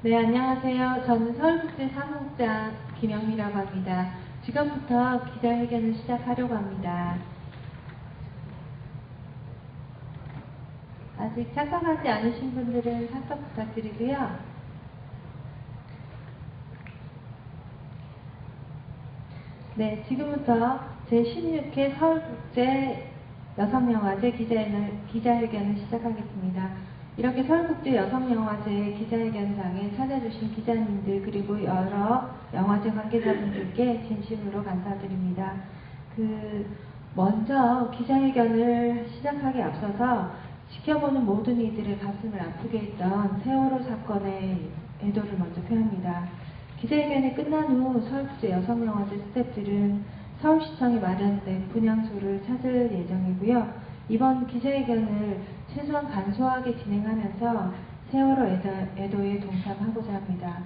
네, 안녕하세요. 저는 서울국제 사무국장 김영미라고 합니다. 지금부터 기자회견을 시작하려고 합니다. 아직 참석하지 않으신 분들은 참석 부탁드리고요. 네, 지금부터 제16회 서울국제 여성영화제 기자회견을 시작하겠습니다. 이렇게 서울국제 여성영화제 기자회견장에 찾아주신 기자님들 그리고 여러 영화제 관계자분들께 진심으로 감사드립니다. 먼저 기자회견을 시작하기에 앞서서 지켜보는 모든 이들의 가슴을 아프게 했던 세월호 사건의 애도를 먼저 표합니다. 기자회견이 끝난 후 서울국제 여성영화제 스태프들은 서울시청이 마련된 분향소를 찾을 예정이고요. 이번 기자회견을 최소한 간소하게 진행하면서 세월호 애도에 동참하고자 합니다.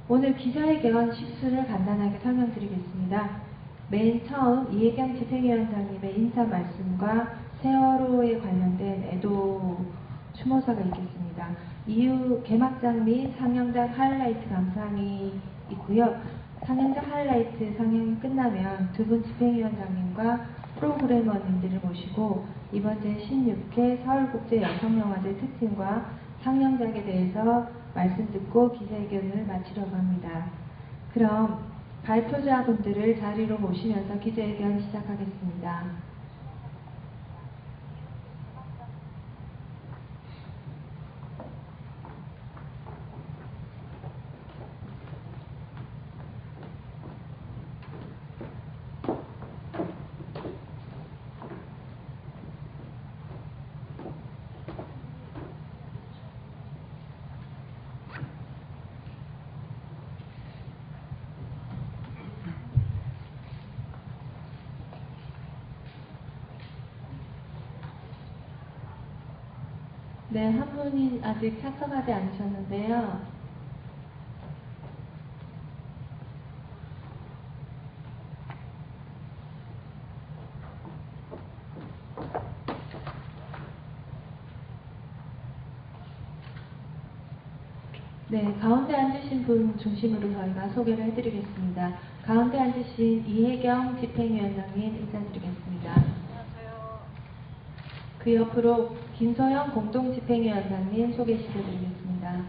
오늘 기자회견 식순을 간단하게 설명드리겠습니다. 맨 처음 이혜경 집행위원장님의 인사 말씀과 세월호에 관련된 애도 추모사가 있겠습니다. 이후 개막장 및 상영장 하이라이트 감상이 있고요. 상영장 하이라이트 상영이 끝나면 두 분 집행위원장님과 프로그래머님들을 모시고 이번 제16회 서울국제 여성영화제 특징과 상영작에 대해서 말씀 듣고 기자회견을 마치려고 합니다. 그럼 발표자분들을 자리로 모시면서 기자회견 시작하겠습니다. 네, 한 분이 아직 참석하지 않으셨는데요. 네, 가운데 앉으신 분 중심으로 저희가 소개를 해드리겠습니다. 가운데 앉으신 이혜경 집행위원장님 인사드리겠습니다. 안녕하세요. 그 옆으로 김소영 공동집행위원장님 소개시켜드리겠습니다.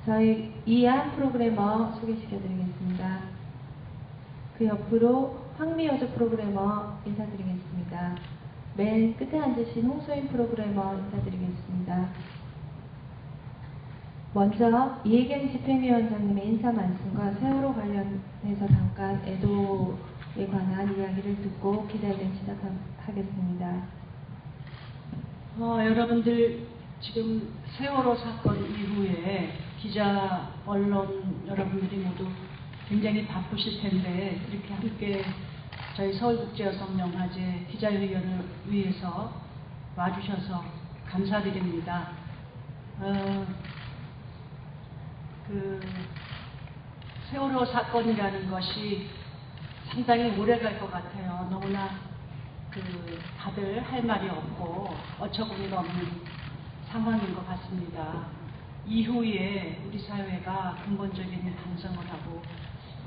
저희 이한 프로그래머 소개시켜드리겠습니다. 그 옆으로 황미여주 프로그래머 인사드리겠습니다. 맨 끝에 앉으신 홍소인 프로그래머 인사드리겠습니다. 먼저 이혜경 집행위원장님의 인사 말씀과 세월호 관련해서 잠깐 애도에 관한 이야기를 듣고 기자회견 시작하겠습니다. 여러분들 지금 세월호 사건 이후에 기자, 언론 여러분들이 모두 굉장히 바쁘실 텐데 이렇게 함께 저희 서울국제여성영화제 기자회견을 위해서 와주셔서 감사드립니다. 세월호 사건이라는 것이 상당히 오래 갈 것 같아요. 너무나 다들 할 말이 없고 어처구니가 없는 상황인 것 같습니다. 이후에 우리 사회가 근본적인 반성을 하고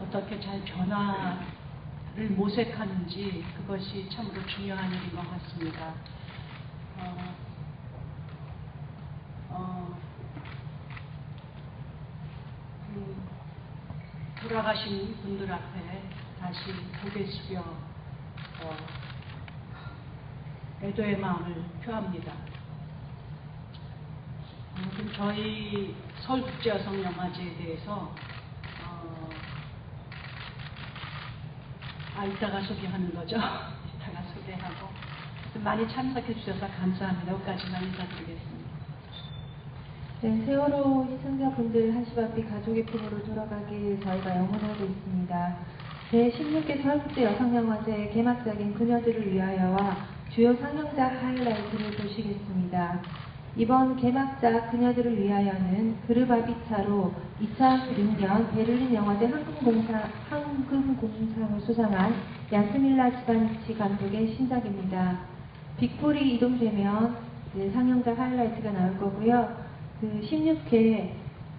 어떻게 잘 변화를 모색하는지 그것이 참으로 중요한 일인 것 같습니다. 돌아가신 분들 앞에 다시 고개 숙여 애도의 마음을 표합니다. 아무튼 저희 서울국제여성영화제에 대해서 이따가 소개하는 거죠. 이따가 소개하고 많이 참석해 주셔서 감사합니다. 여기까지만 인사드리겠습니다. 네, 세월호 희생자분들 한시바삐 가족의 품으로 돌아가길 저희가 영원하고 있습니다. 제16회 서울국제 여성영화제 개막작인 그녀들을 위하여와 주요 상영작 하이라이트를 보시겠습니다. 이번 개막작 그녀들을 위하여는 그르바비차로 2006년 베를린 영화제 황금공상을 수상한 야스밀라 지바니치 감독의 신작입니다. 빅폴이 이동되면 상영작 하이라이트가 나올 거고요. 그 16회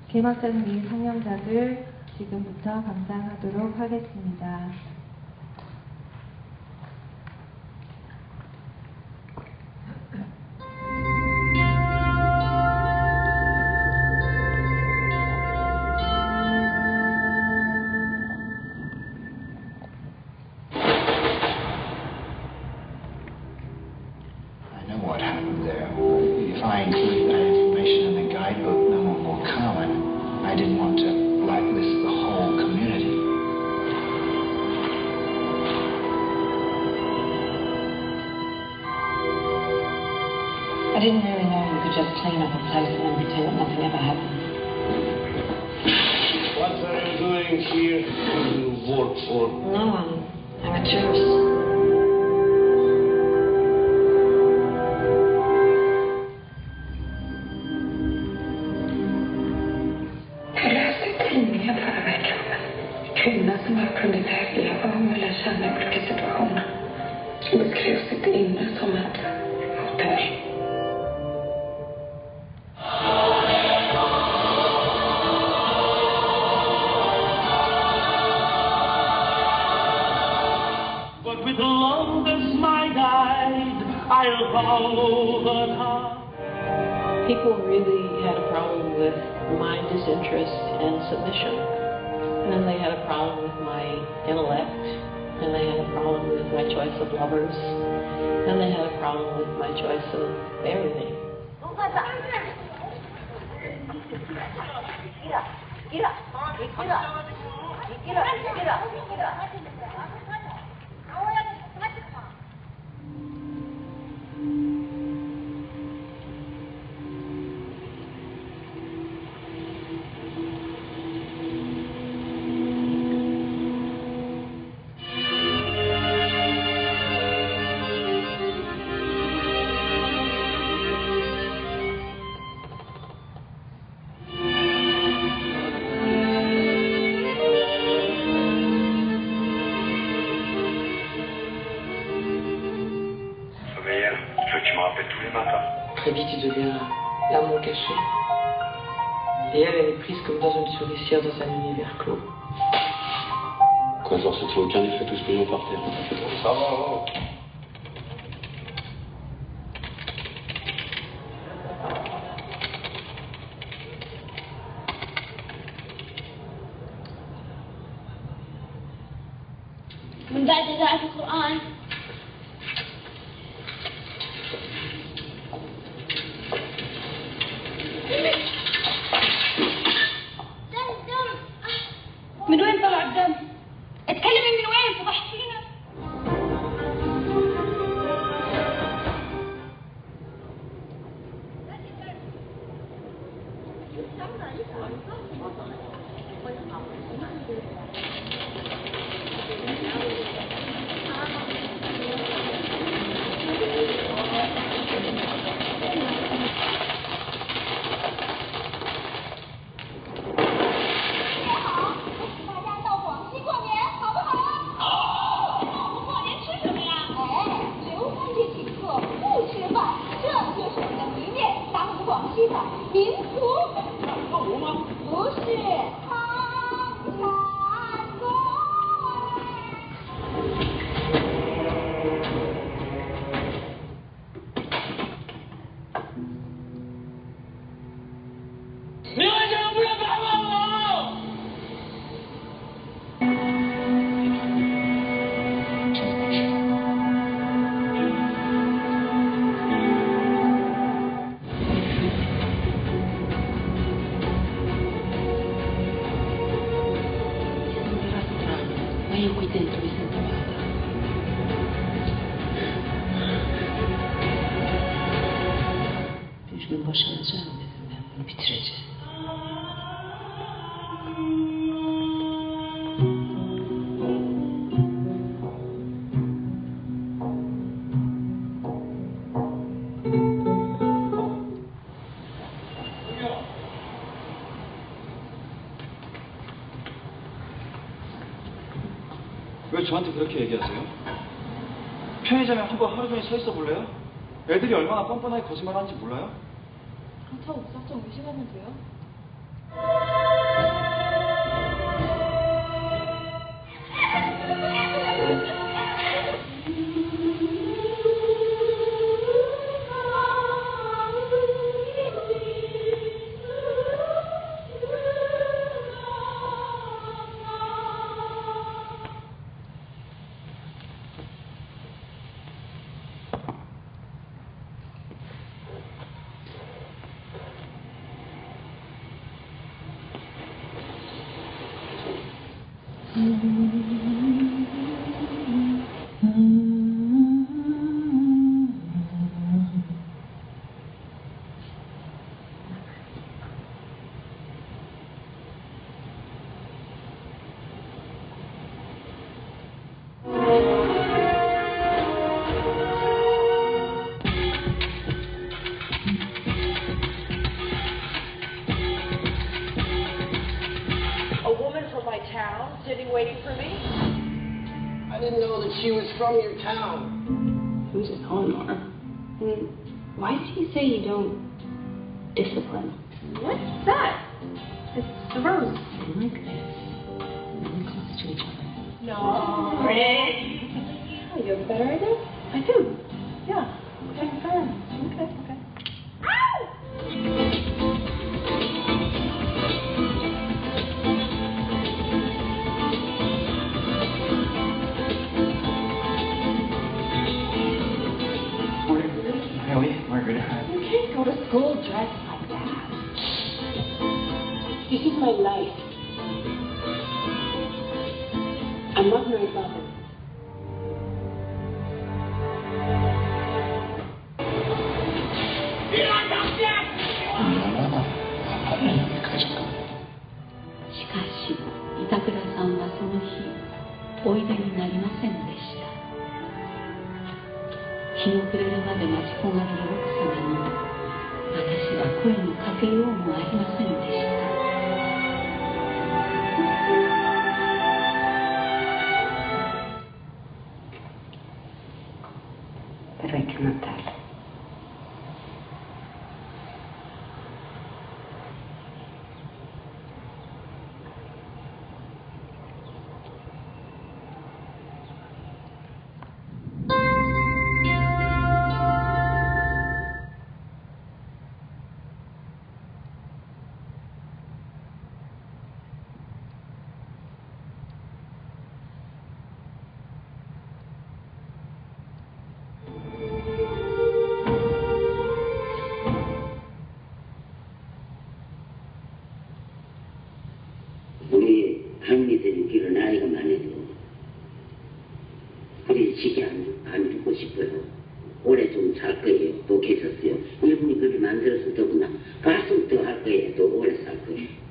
개막작인 상영작을 지금부터 감상하도록 하겠습니다. I know what happened there. If I include that information in the guidebook, no one will come, and I didn't want to blacklist the whole community. I didn't really know you could just clean up a place and then pretend that nothing ever happened. What are you doing here? Who do you work for? No, I'm a tourist. Jag läste tidningen förra veckan. Kvinna som var kunnig om eller kände olika situationer. Och beskrev sitt inre som ett hotell. But with love as my guide, I'll follow the path. People really had a problem with my disinterest and submission. And then they had a problem with my intellect. And they had a problem with my choice of lovers. And they had a problem with my choice of everything. Tu m'appelles tous les matins. Très vite, il devient l'amour caché. Et elle est prise comme dans une souricière dans un univers clos. Quoi, genre, ça tient aucun effet, tout ce pognon par terre. Ça va. من بعد إذاعة القرآن دم من وين طلع الدم؟ اتكلمي من وين فضحتينا؟民族不是康产国。你为什么不要帮帮我？ boşanacağım dedim ben. Bunu bitireceğim. 왜 저한테 그렇게 얘기하세요? 편의점에 한번 하루 종일 서 있어 볼래요? 애들이 얼마나 뻔뻔하게 거짓말하는지 몰라요? 그렇다고 무작정 의심하면 돼요? Sitting waiting for me? I didn't know that she was from your town. Who's it, Eleanor? And why do you say you don't discipline? What's that? It's the rose. Like this. Really close to each other. No. Oh, you have a better idea? I do. Yeah. Okay, fair. Okay. Margaret. You can't go to school dressed like that. This is my life. I'm not Mary Poppins. Shikashi, Itakura-san はその日、おいでになりませんでした。日の暮れるまで待ち焦がれる奥様に私は声にかけようもありませんでした。Pero hay que matarlo. 우리 한미들이 길을 나이가 많아도 우리 지게 안 죽고 싶어요. 오래 좀 살 거예요. 또 계셨어요. 이분이 그를 만들어서 더구나 가슴 더 할 거예요. 또 오래 살 거예요.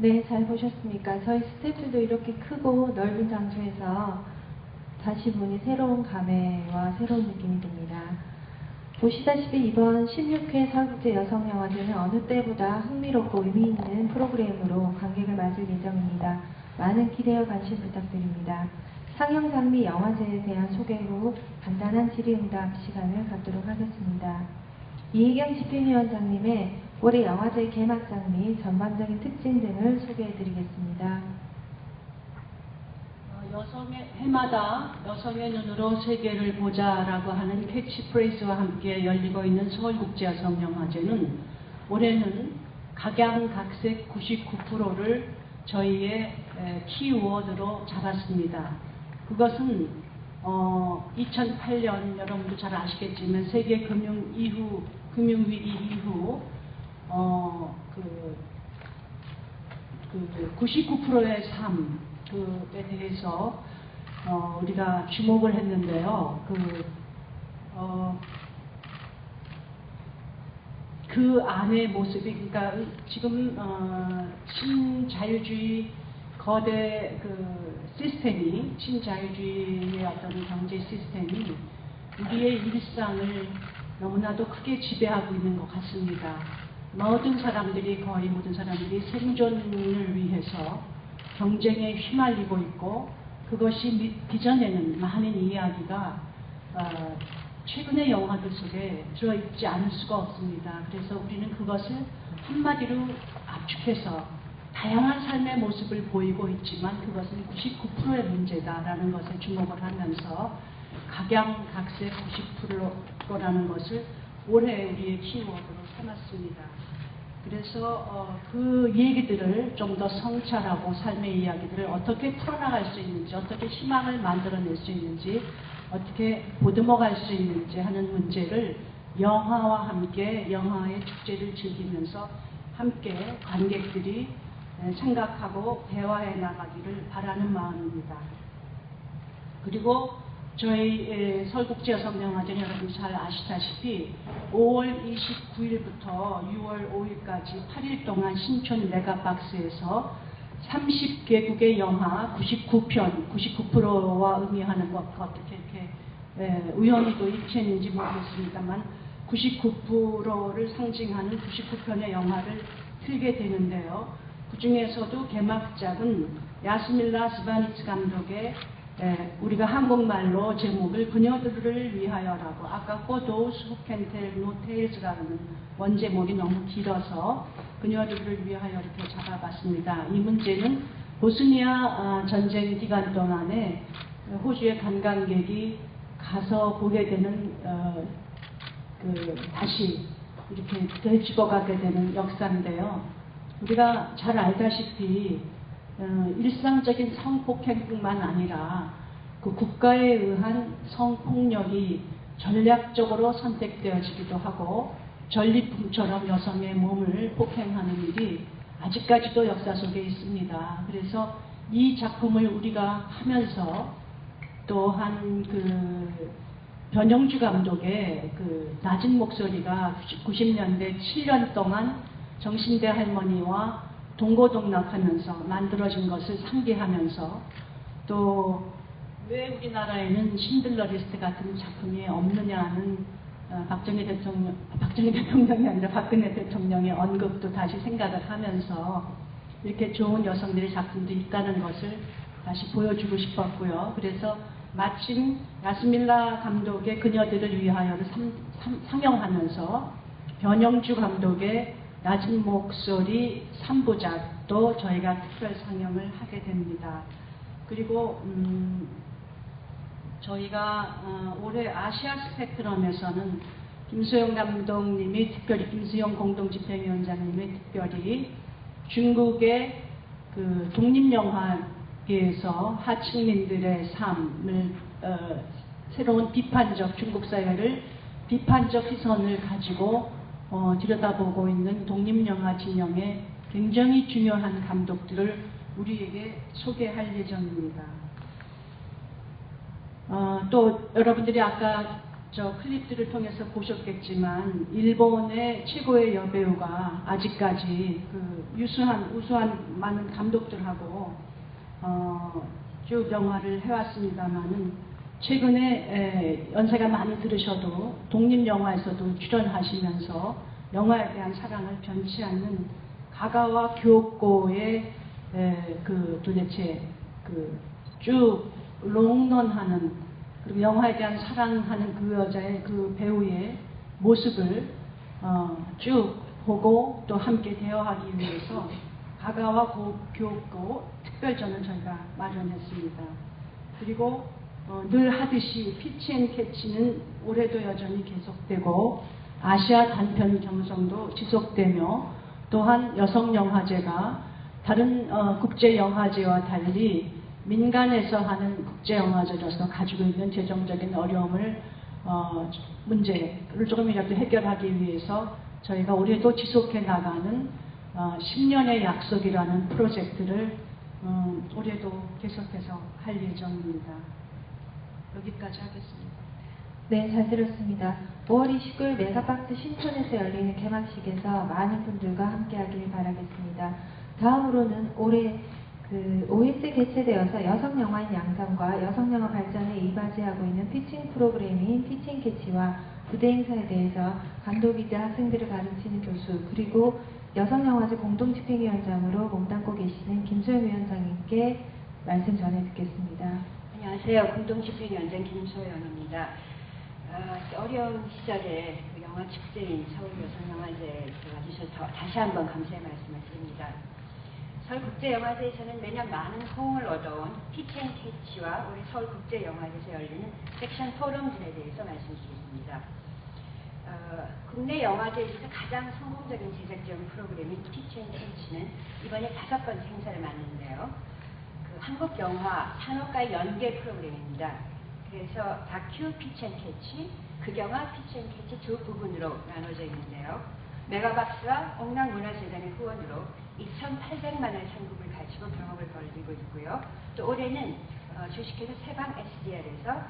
네, 잘 보셨습니까? 저희 스태프들도 이렇게 크고 넓은 장소에서 다시 보니 새로운 감회와 새로운 느낌이 듭니다. 보시다시피 이번 16회 서울국제 여성영화제는 어느 때보다 흥미롭고 의미 있는 프로그램으로 관객을 맞을 예정입니다. 많은 기대와 관심 부탁드립니다. 상영장 및 영화제에 대한 소개 후 간단한 질의응답 시간을 갖도록 하겠습니다. 이혜경 집행위원장님의 올해 영화제 개막장 및 전반적인 특징 등을 소개해드리겠습니다. 여성의 해마다 여성의 눈으로 세계를 보자라고 하는 캐치프레이즈와 함께 열리고 있는 서울국제여성영화제는 올해는 각양각색 99%를 저희의 키워드로 잡았습니다. 그것은 2008년 여러분도 잘 아시겠지만 세계 금융 이후 금융위기 이후 99%의 삶에 대해서 우리가 주목을 했는데요. 그 안의 모습이, 그러니까 지금 신자유주의 거대 시스템이, 신자유주의의 어떤 경제 시스템이 우리의 일상을 너무나도 크게 지배하고 있는 것 같습니다. 거의 모든 사람들이 생존을 위해서 경쟁에 휘말리고 있고, 그것이 빚어내는 많은 이야기가 최근의 영화들 속에 들어있지 않을 수가 없습니다. 그래서 우리는 그것을 한마디로 압축해서 다양한 삶의 모습을 보이고 있지만 그것은 99%의 문제다라는 것에 주목을 하면서 각양각색 90%라는 것을 올해 우리의 키워드로 삼았습니다. 그래서 그 얘기들을 좀 더 성찰하고 삶의 이야기들을 어떻게 풀어나갈 수 있는지, 어떻게 희망을 만들어낼 수 있는지, 어떻게 보듬어갈 수 있는지 하는 문제를 영화와 함께, 영화의 축제를 즐기면서 함께 관객들이 생각하고 대화해 나가기를 바라는 마음입니다. 그리고 저희 설국지여성영화제는 여러분 잘 아시다시피 5월 29일부터 6월 5일까지 8일 동안 신촌 메가박스에서 30개국의 영화 99편, 99%와 의미하는 것, 어떻게 이렇게 우연히 또 일치했는지 모르겠습니다만 99%를 상징하는 99편의 영화를 틀게 되는데요. 그 중에서도 개막작은 야스밀라 스바니츠 감독의 우리가 한국말로 제목을 그녀들을 위하여라고, 아까 Those Who Can Tell No Tales라는 원제목이 너무 길어서 그녀들을 위하여 이렇게 잡아봤습니다. 이 문제는 보스니아 전쟁 기간 동안에 호주의 관광객이 가서 보게 되는 다시 이렇게 되짚어가게 되는 역사인데요. 우리가 잘 알다시피 일상적인 성폭행뿐만 아니라 그 국가에 의한 성폭력이 전략적으로 선택되어지기도 하고 전리품처럼 여성의 몸을 폭행하는 일이 아직까지도 역사 속에 있습니다. 그래서 이 작품을 우리가 하면서 또한 변영주 감독의 낮은 목소리가 90년대 7년 동안 정신대 할머니와 동고동락하면서 만들어진 것을 상기하면서, 또 왜 우리나라에는 신들러 리스트 같은 작품이 없느냐는 박정희 대통령이 아니라 박근혜 대통령의 언급도 다시 생각을 하면서 이렇게 좋은 여성들의 작품도 있다는 것을 다시 보여주고 싶었고요. 그래서 마침 야스밀라 감독의 그녀들을 위하여를 상영하면서 변영주 감독의 낮은 목소리 3부작도 저희가 특별 상영을 하게 됩니다. 그리고 저희가 올해 아시아 스펙트럼에서는 김수영 감독님이 특별히, 김수영 공동집행위원장님이 특별히 중국의 독립영화계에서 하층민들의 삶을 새로운 비판적, 중국 사회를 비판적 시선을 가지고 들여다보고 있는 독립영화 진영의 굉장히 중요한 감독들을 우리에게 소개할 예정입니다. 또 여러분들이 아까 저 클립들을 통해서 보셨겠지만 일본의 최고의 여배우가 아직까지 우수한 많은 감독들하고 쭉 영화를 해왔습니다만은 최근에 연세가 많이 들으셔도 독립영화에서도 출연하시면서 영화에 대한 사랑을 변치 않는 가가와 교코의 도대체 쭉 롱런하는, 그리고 영화에 대한 사랑하는 그 여자의, 그 배우의 모습을 쭉 보고 또 함께 대화하기 위해서 가가와 교코 특별전을 저희가 마련했습니다. 그리고 늘 하듯이 피치앤캐치는 올해도 여전히 계속되고 아시아 단편 경성도 지속되며, 또한 여성영화제가 다른 국제영화제와 달리 민간에서 하는 국제영화제로서 가지고 있는 재정적인 어려움을 문제를 조금이라도 해결하기 위해서 저희가 올해도 지속해 나가는 10년의 약속이라는 프로젝트를 올해도 계속해서 할 예정입니다. 여기까지 하겠습니다. 네, 잘 들었습니다. 5월 29일 메가박스 신촌에서 열리는 개막식에서 많은 분들과 함께하길 바라겠습니다. 다음으로는 올해 OS 개최되어서 여성 영화인 양성과 여성 영화 발전에 이바지하고 있는 피칭 프로그램인 피칭 캐치와 부대 행사에 대해서 감독이자 학생들을 가르치는 교수 그리고 여성 영화제 공동집행위원장으로 몸담고 계시는 김소연 위원장님께 말씀 전해 듣겠습니다. 안녕하세요. 공동집행위원장 김소연입니다. 어려운 시절에 영화 축제인 서울여성영화제에 와주셔서 다시 한번 감사의 말씀을 드립니다. 서울국제영화제에서는 매년 많은 호응을 얻어온 피치앤캐치와 우리 서울국제영화제에서 열리는 섹션 포럼들에 대해서 말씀드리겠습니다. 국내 영화제에서 가장 성공적인 제작 지원 프로그램인 피치앤캐치는 이번에 5번째 행사를 맡는데요. 한국 영화 산업과의 연계 프로그램입니다. 그래서 다큐 피치앤캐치, 극영화 피치앤캐치 두 부분으로 나눠져 있는데요. 메가박스와 옥랑문화재단의 후원으로 2,800만 원의 상금을 가지고 경험을 벌이고 있고요. 또 올해는 주식회사 세방 SDR에서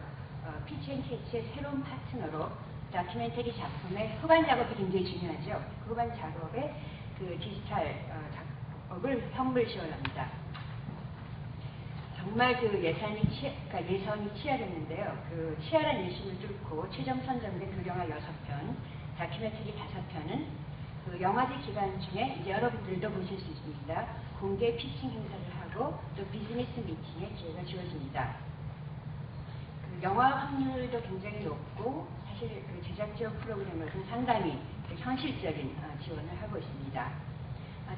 피치앤캐치의 새로운 파트너로 다큐멘터리 작품의 후반 작업이 굉장히 중요하죠. 그 후반 작업에 디지털 작업을 현물 지원합니다. 정말 예선이 치열했는데요. 치열한 예심을 뚫고 최종 선정된 영화 6편, 다큐멘터리 5편은 영화제 기간 중에 이제 여러분들도 보실 수 있습니다. 공개 피칭 행사를 하고 또 비즈니스 미팅에 기회가 주어집니다. 영화 확률도 굉장히 높고 사실 제작 지원 프로그램으로는 상당히 현실적인 지원을 하고 있습니다.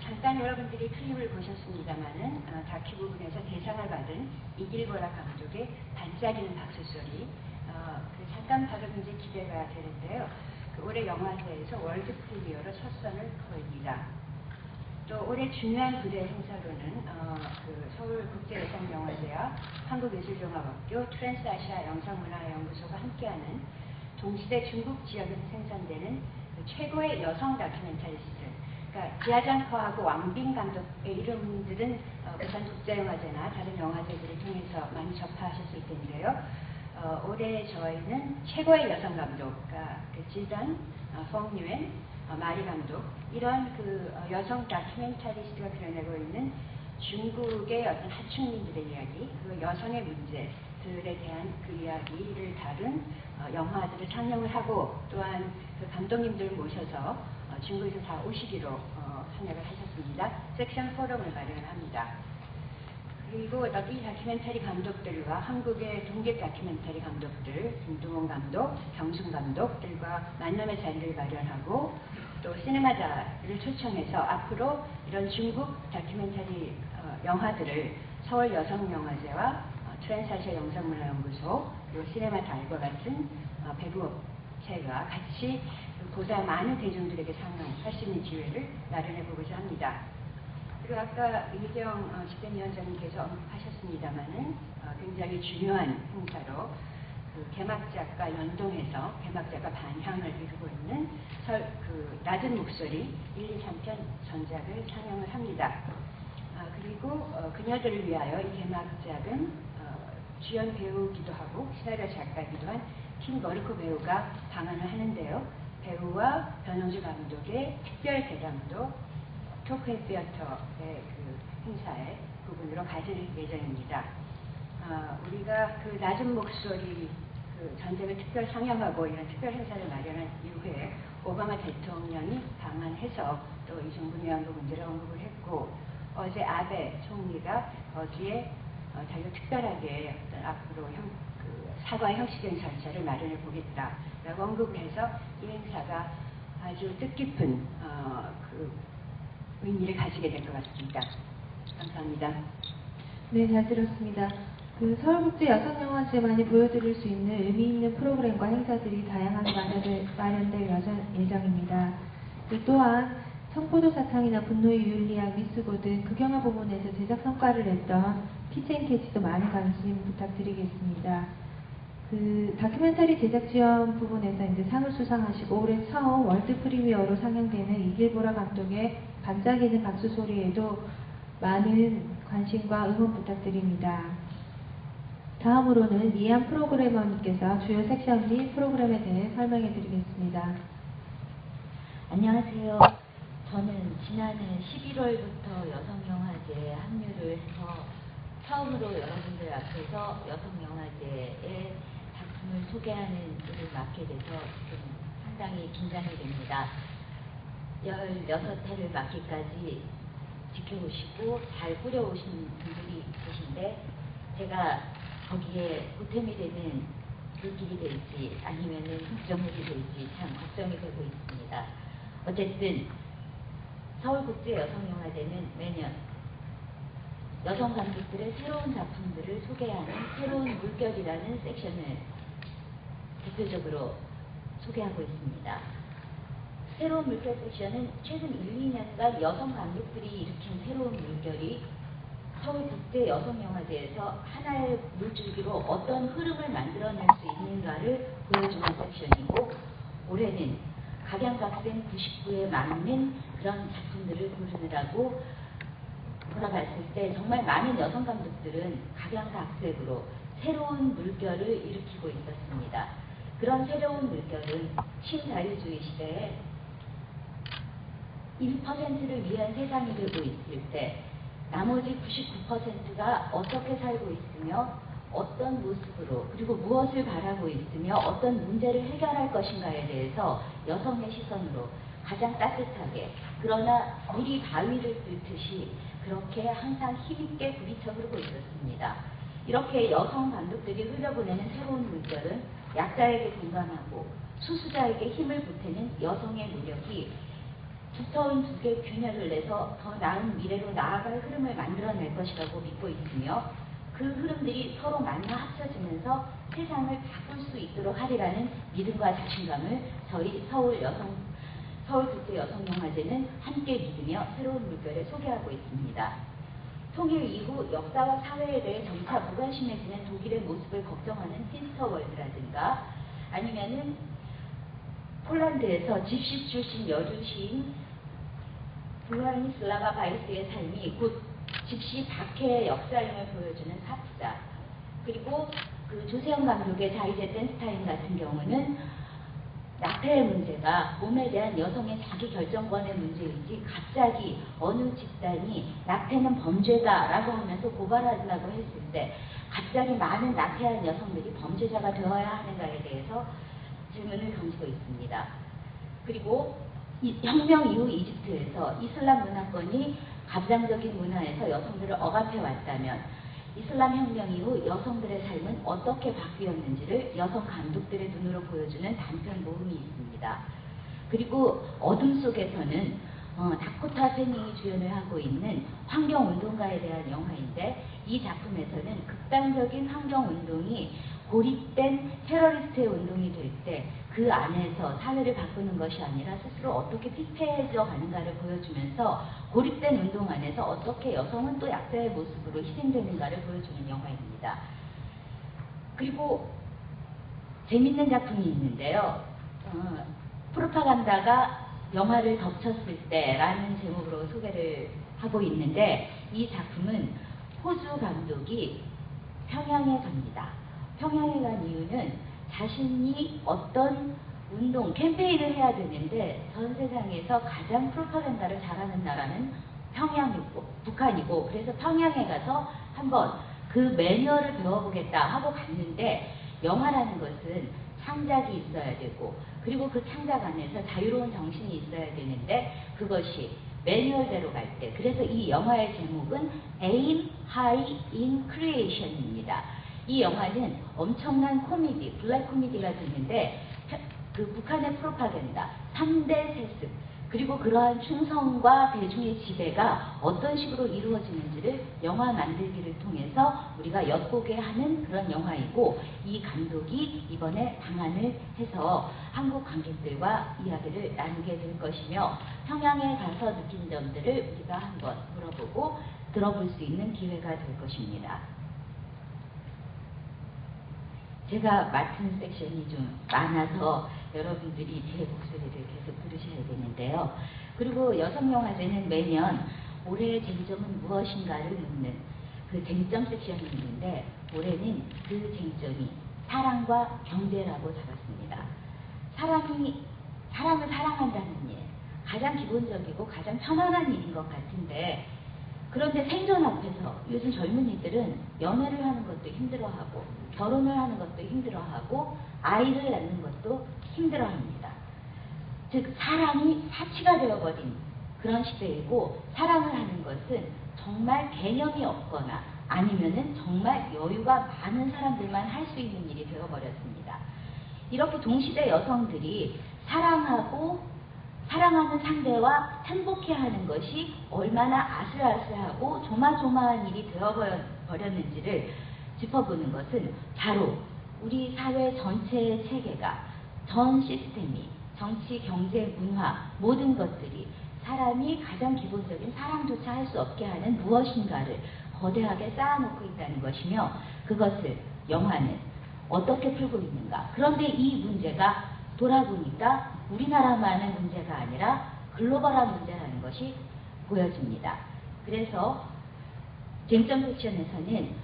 잠깐 여러분들이 클립을 보셨습니다만은 다큐 부분에서 대상을 받은 이길보라 감독의 반짝이는 박수소리 잠깐 봐도 굉장히 기대가 되는데요. 올해 영화제에서 월드 프리미어로 첫 선을 그입니다. 또 올해 중요한 부대 행사로는 서울국제여성영화제와 한국예술종합학교 트랜스아시아 영상문화연구소가 함께하는 동시대 중국 지역에서 생산되는 최고의 여성 다큐멘터리스트 그러니까 지하장커하고 왕빈 감독의 이름들은 부산국제영화제나 다른 영화제들을 통해서 많이 접하셨을 텐데요. 올해 저희는 최고의 여성 감독, 지단, 펑유엔, 마리 감독 이런 여성 다큐멘터리스트가 그려내고 있는 중국의 어떤 하층민들의 이야기, 그리고 여성의 문제들에 대한 그 이야기를 다룬 영화들을 상영을 하고 또한 감독님들을 모셔서 중국에서 다 오시기로 선약을 하셨습니다. 섹션 포럼을 마련합니다. 그리고 이 다큐멘터리 감독들과 한국의 동계 다큐멘터리 감독들, 김동원 감독, 경순 감독들과 만남의 자리를 마련하고 또 시네마다를 초청해서 앞으로 이런 중국 다큐멘터리 영화들을 서울여성영화제와 트랜스아시아 영상문화연구소 그리고 시네마달과 같은 배부업체가 같이 보다 많은 대중들에게 상영할 수 있는 기회를 마련해 보고자 합니다. 그리고 아까 이경 집행위원장님께서 언급하셨습니다마는 굉장히 중요한 행사로 개막작과 연동해서 개막작과 반향을 이루고 있는 낮은 목소리 1, 2, 3편 전작을 상영을 합니다. 그리고 그녀들을 위하여 이 개막작은 주연 배우기도 하고 시나리오 작가이기도 한 팀 머르코 배우가 방한을 하는데요. 배우와 변영주 감독의 특별 대담도 토크앤 피어터의 행사의 부분으로 가질 예정입니다. 우리가 낮은 목소리 전작을 특별 상영하고 이런 특별 행사를 마련한 이후에 오바마 대통령이 방한해서 또 이종근 위원도 문제를 언급을 했고 어제 아베 총리가 거기에 자기가 특별하게 어떤 앞으로 사과의 형식적인 절차를 마련해 보겠다라고 언급을 해서 이 행사가 아주 뜻깊은 의미를 가지게 될 것 같습니다. 감사합니다. 네, 잘 들었습니다. 서울국제 여성영화제만이 보여드릴 수 있는 의미 있는 프로그램과 행사들이 다양하게 마련될 예정입니다. 또한 청포도 사탕이나 분노의 윤리학, 미스고 등 극영화 부문에서 제작 성과를 냈던 피치앤캐치도 많은 관심 부탁드리겠습니다. 그 다큐멘터리 제작 지원 부분에서 이제 상을 수상하시고 올해 처음 월드 프리미어로 상영되는 이길보라 감독의 반짝이는 박수 소리에도 많은 관심과 응원 부탁드립니다. 다음으로는 이한 프로그래머님께서 주요 섹션 및 프로그램에 대해 설명해 드리겠습니다. 안녕하세요. 저는 지난해 11월부터 여성영화제에 합류를 해서 처음으로 여러분들 앞에서 여성영화제의 작품을 소개하는 일을 맡게 돼서 좀 상당히 긴장이 됩니다. 16회를 맡기까지 지켜오시고 잘 꾸려오신 분들이 계신데 제가 거기에 보탬이 되는 불길이 될지 아니면은 흑점물이 될지 참 걱정이 되고 있습니다. 어쨌든 서울국제여성영화제는 매년 여성 감독들의 새로운 작품들을 소개하는 새로운 물결이라는 섹션을 대표적으로 소개하고 있습니다. 새로운 물결 섹션은 최근 1, 2년간 여성 감독들이 일으킨 새로운 물결이 서울국제여성영화제에서 하나의 물줄기로 어떤 흐름을 만들어낼 수 있는가를 보여주는 섹션이고, 올해는 각양각색 99에 맞는 그런 작품들을 고르느라고 돌아봤을 때 정말 많은 여성 감독들은 각양각색으로 새로운 물결을 일으키고 있었습니다. 그런 새로운 물결은 신자유주의 시대에 1%를 위한 세상이 되고 있을 때 나머지 99%가 어떻게 살고 있으며 어떤 모습으로 그리고 무엇을 바라고 있으며 어떤 문제를 해결할 것인가에 대해서 여성의 시선으로 가장 따뜻하게, 그러나 물이 바위를 뚫듯이 그렇게 항상 힘있게 부딪혀 흐르고 있었습니다. 이렇게 여성 감독들이 흘려보내는 새로운 물결은 약자에게 공감하고 수수자에게 힘을 보태는 여성의 노력이 두터운 두 개의 균열을 내서 더 나은 미래로 나아갈 흐름을 만들어낼 것이라고 믿고 있으며, 그 흐름들이 서로 만나 합쳐지면서 세상을 바꿀 수 있도록 하리라는 믿음과 자신감을 저희 서울국제여성영화제는 함께 믿으며 새로운 물결에 소개하고 있습니다. 통일 이후 역사와 사회에 대해 점차 무관심해지는 독일의 모습을 걱정하는 핀스터월드라든가, 아니면은 폴란드에서 집시 출신 여류 시인 브라니슬라바 바이스의 삶이 곧 집시 박해의 역사임을 보여주는 사프자, 그리고 그 조세영 감독의 자이제 댄스타임 같은 경우는 낙태의 문제가 몸에 대한 여성의 자기 결정권의 문제이지 갑자기 어느 집단이 낙태는 범죄다라고 하면서 고발하려고 했을 때 갑자기 많은 낙태한 여성들이 범죄자가 되어야 하는가에 대해서 질문을 던지고 있습니다. 그리고 혁명 이후 이집트에서 이슬람 문화권이 가부장적인 문화에서 여성들을 억압해 왔다면 이슬람 혁명 이후 여성들의 삶은 어떻게 바뀌었는지를 여성 감독들의 눈으로 보여주는 단편 모음이 있습니다. 그리고 어둠 속에서는 다코타 패닝이 주연을 하고 있는 환경운동가에 대한 영화인데, 이 작품에서는 극단적인 환경운동이 고립된 테러리스트의 운동이 될 때 그 안에서 사회를 바꾸는 것이 아니라 스스로 어떻게 피폐해져 가는가를 보여주면서 고립된 운동 안에서 어떻게 여성은 또 약자의 모습으로 희생되는가를 보여주는 영화입니다. 그리고 재밌는 작품이 있는데요. 프로파간다가 영화를 덮쳤을 때라는 제목으로 소개를 하고 있는데, 이 작품은 호주 감독이 평양에 갑니다. 평양에 간 이유는 자신이 어떤 운동, 캠페인을 해야 되는데 전 세상에서 가장 프로파간다를 잘하는 나라는 평양이고 북한이고, 그래서 평양에 가서 한번 그 매뉴얼을 배워보겠다 하고 갔는데, 영화라는 것은 창작이 있어야 되고 그리고 그 창작 안에서 자유로운 정신이 있어야 되는데 그것이 매뉴얼대로 갈 때, 그래서 이 영화의 제목은 Aim High in Creation입니다. 이 영화는 엄청난 코미디, 블랙 코미디가 되는데 그 북한의 프로파간다, 3대 세습, 그리고 그러한 충성과 대중의 지배가 어떤 식으로 이루어지는지를 영화 만들기를 통해서 우리가 엿보게 하는 그런 영화이고, 이 감독이 이번에 방한을 해서 한국 관객들과 이야기를 나누게 될 것이며, 평양에 가서 느낀 점들을 우리가 한번 물어보고 들어볼 수 있는 기회가 될 것입니다. 제가 맡은 섹션이 좀 많아서 여러분들이 제 목소리를 계속 들으셔야 되는데요. 그리고 여성영화제는 매년 올해의 쟁점은 무엇인가를 묻는 그 쟁점 섹션이 있는데 올해는 그 쟁점이 사랑과 경제라고 잡았습니다. 사람을 사랑한다는 일, 가장 기본적이고 가장 편안한 일인 것 같은데 그런데 생존 앞에서 요즘 젊은이들은 연애를 하는 것도 힘들어하고 결혼을 하는 것도 힘들어하고 아이를 낳는 것도 힘들어합니다. 즉 사랑이 사치가 되어버린 그런 시대이고 사랑을 하는 것은 정말 개념이 없거나 아니면은 정말 여유가 많은 사람들만 할 수 있는 일이 되어버렸습니다. 이렇게 동시대 여성들이 사랑하는 상대와 행복해하는 것이 얼마나 아슬아슬하고 조마조마한 일이 되어버렸는지를 짚어보는 것은 바로 우리 사회 전체의 체계가 전 시스템이 정치, 경제, 문화 모든 것들이 사람이 가장 기본적인 사랑조차 할 수 없게 하는 무엇인가를 거대하게 쌓아놓고 있다는 것이며 그것을 영화는 어떻게 풀고 있는가. 그런데 이 문제가 돌아보니까 우리나라만의 문제가 아니라 글로벌한 문제라는 것이 보여집니다. 그래서 쟁점 섹션에서는